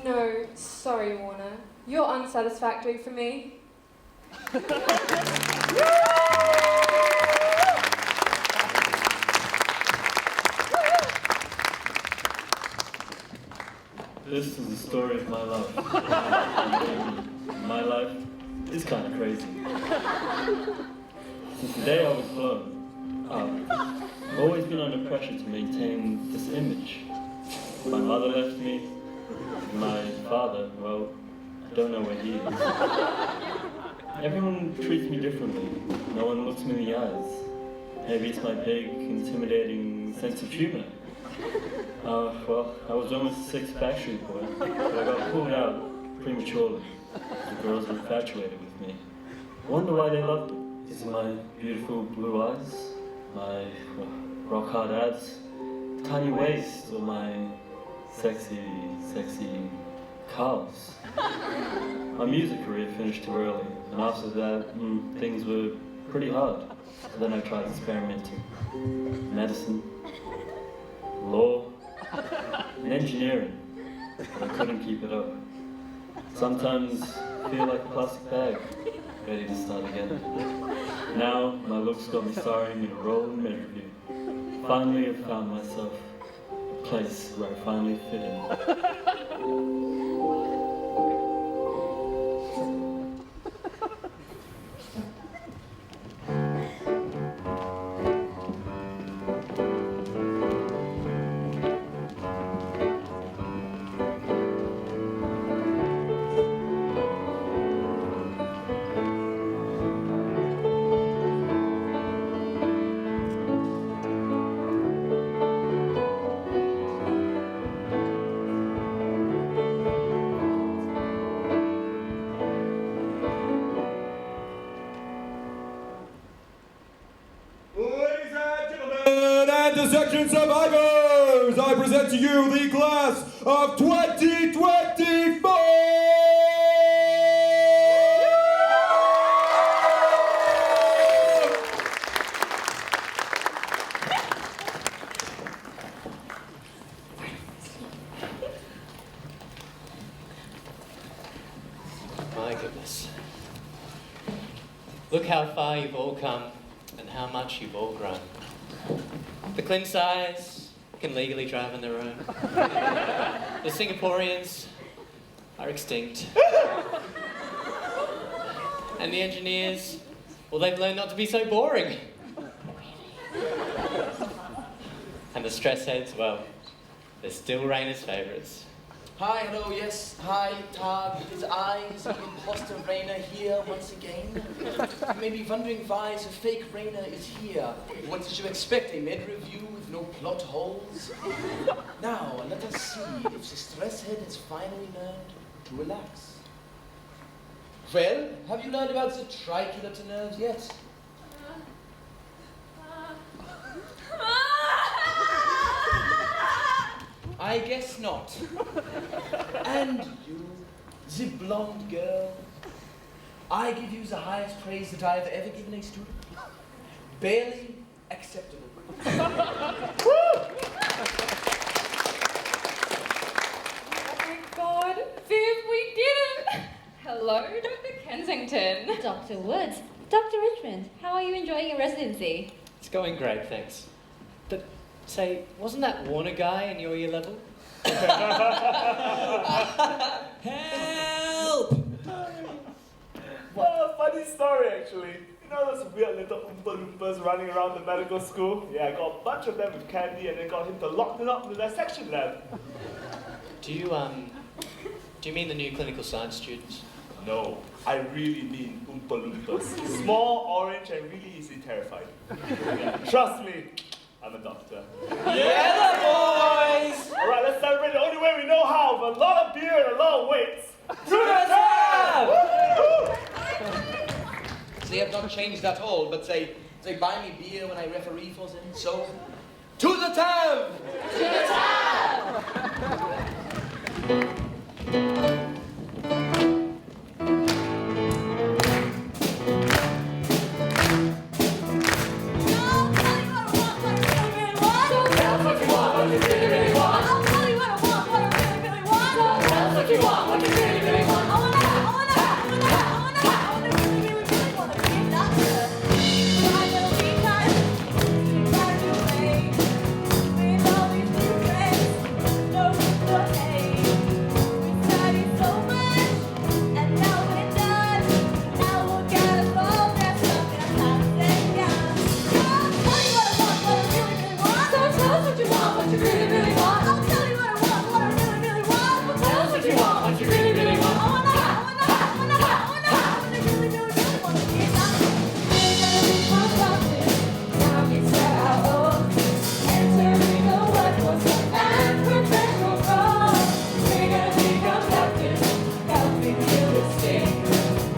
No, sorry, Warner. You're unsatisfactory for me. This is the story of my life. My life is kind of crazy. Since the day I was blown up, I've always been under pressure to maintain this image. My mother left me. My father, well, I don't know where he is. Everyone treats me differently. No one looks me in the eyes. Maybe it's my big, intimidating sense of humor. Well, I was almost a sixth Backstreet Boy, but I got pulled out prematurely. The girls were infatuated with me. I wonder why they loved me. Is it my beautiful blue eyes? My rock-hard abs? Tiny waist? Or my sexy calves? My music career finished too early, and after that, things were pretty hard. So then I tried experimenting. Medicine, law, and engineering. I couldn't keep it up. Sometimes I feel like a plastic bag, ready to start again. Now, my looks got me starring in a role in MedRevue. Finally, I found myself a place where I finally fit in. Intersection survivors, I present to you the class of 2024! My goodness. Look how far you've all come and how much you've all grown. The Clinsais can legally drive on their own. The Singaporeans are extinct. And the engineers, well, they've learned not to be so boring. And the stress heads, well, they're still Rainer's favourites. Hi, hello, yes, hi, Tag, it is I, the imposter Rainer here once again. You may be wondering why the fake Rainer is here. What did you expect, a MedRevue with no plot holes? Now, let us see if the stress head has finally learned to relax. Well, have you learned about the tricular nerves yet? I guess not. And you, the blonde girl, I give you the highest praise that I have ever given a student. Barely acceptable. Oh my god, Viv, we did it! Hello, Dr. Kensington. Dr. Woods. Dr. Richmond, how are you enjoying your residency? It's going great, thanks. But, say, wasn't that Warner guy in your year level? Help! Well, funny story actually. You know those weird little Oompa Loompas running around the medical school? Yeah, I got a bunch of them with candy and then got him to lock them up in the dissection lab. Do you mean the new clinical science students? No, I really mean Oompa Loompas. Small, orange, and really easily terrifying. Trust me, I'm a doctor. Yeah, boys! Alright, let's celebrate the only way we know how, with a lot of beer and a lot of weights. To the top! They have not changed at all, but they buy me beer when I referee for them, so... To the tab! To the tab! what you really, really want. I'll tell you what I want, what I really, really want. So tell us what you want, what you really, really want. I wanna really, really, really wanna be a doctor. I will be kind to graduate with all these new friends, no good aid. We studied so much, and now we're done. Now we'll get along, there's something happening young. So I'll tell you what I want, what I really, really want. So tell us what you want, what you really, really want. I'll tell you what I want, what I really, really want. Well, tell us what you want, what you really, really want. I wanna really, really, really wanna be a doctor. We're gonna become doctors. Now we set our oath. Entering the workforce and professional roles. We're gonna become doctors, helping heal the sick.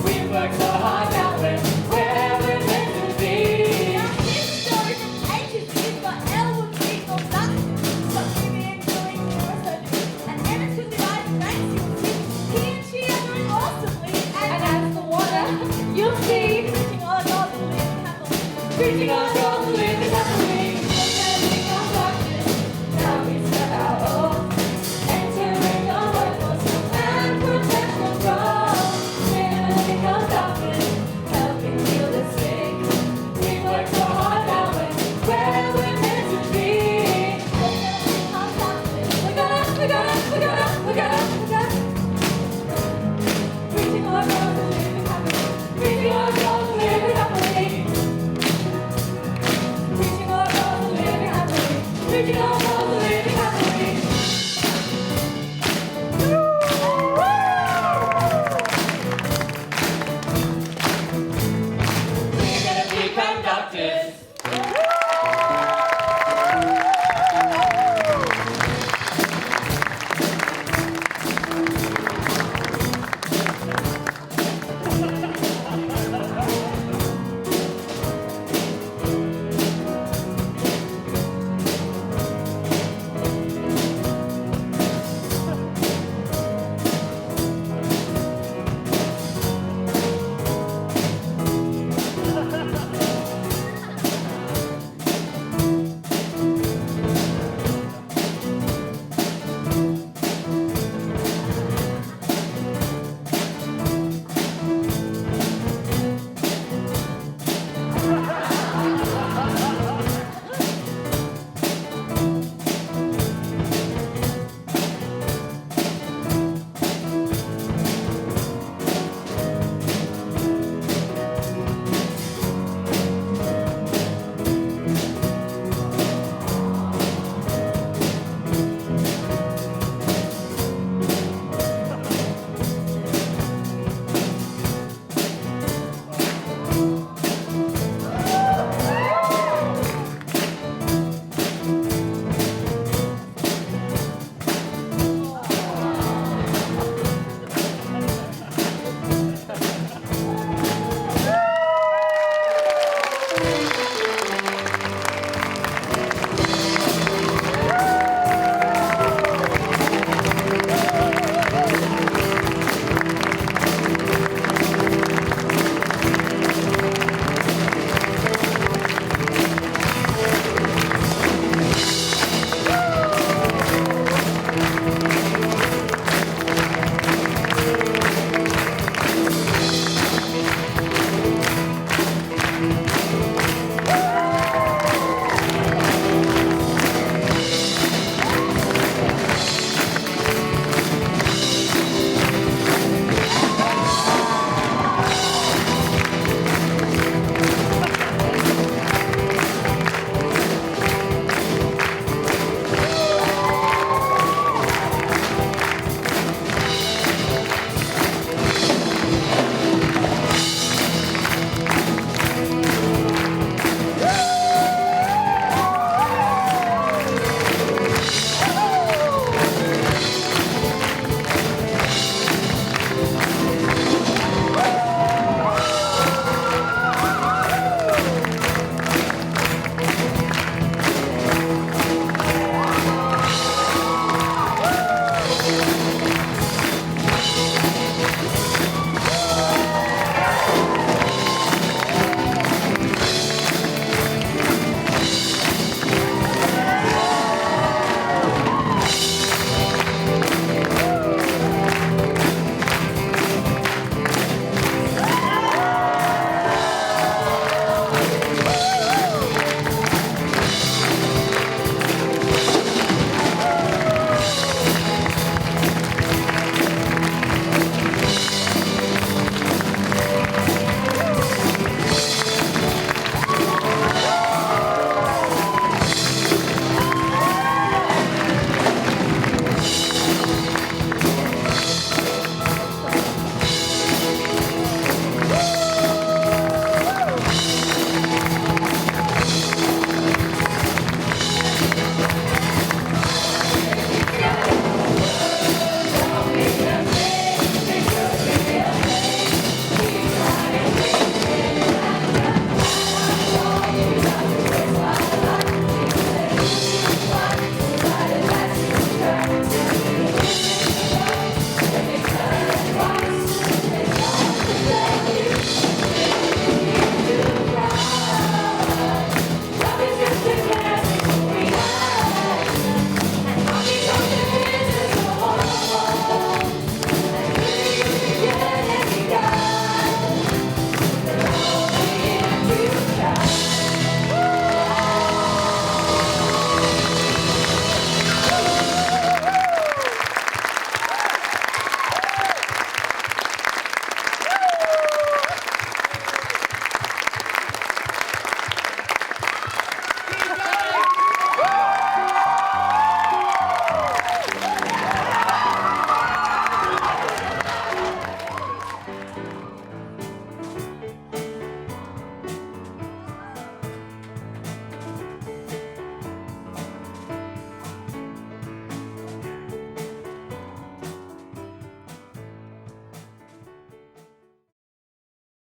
We've worked so hard, now we're where we're meant to be. Now here's the story from A to Z. We've got Elwood, we've got Dutch, we've got Jimmy and doing neurosurgery, and Emma's who divides the ranks. You'll see he and she are doing awesomely. And as for water, you'll see preaching all adults who live happily. Preaching all adults who live happily. We're gonna become doctors. Now we set our oath. Entering the workforce and professional roles. We're gonna become doctors, helping heal the sick. We've worked so hard, now we're where we're meant to be. We're gonna become doctors. We're gonna. Preaching all adults who live happily. Preaching all adults who live happily. Preaching all adults who live happily. Preaching all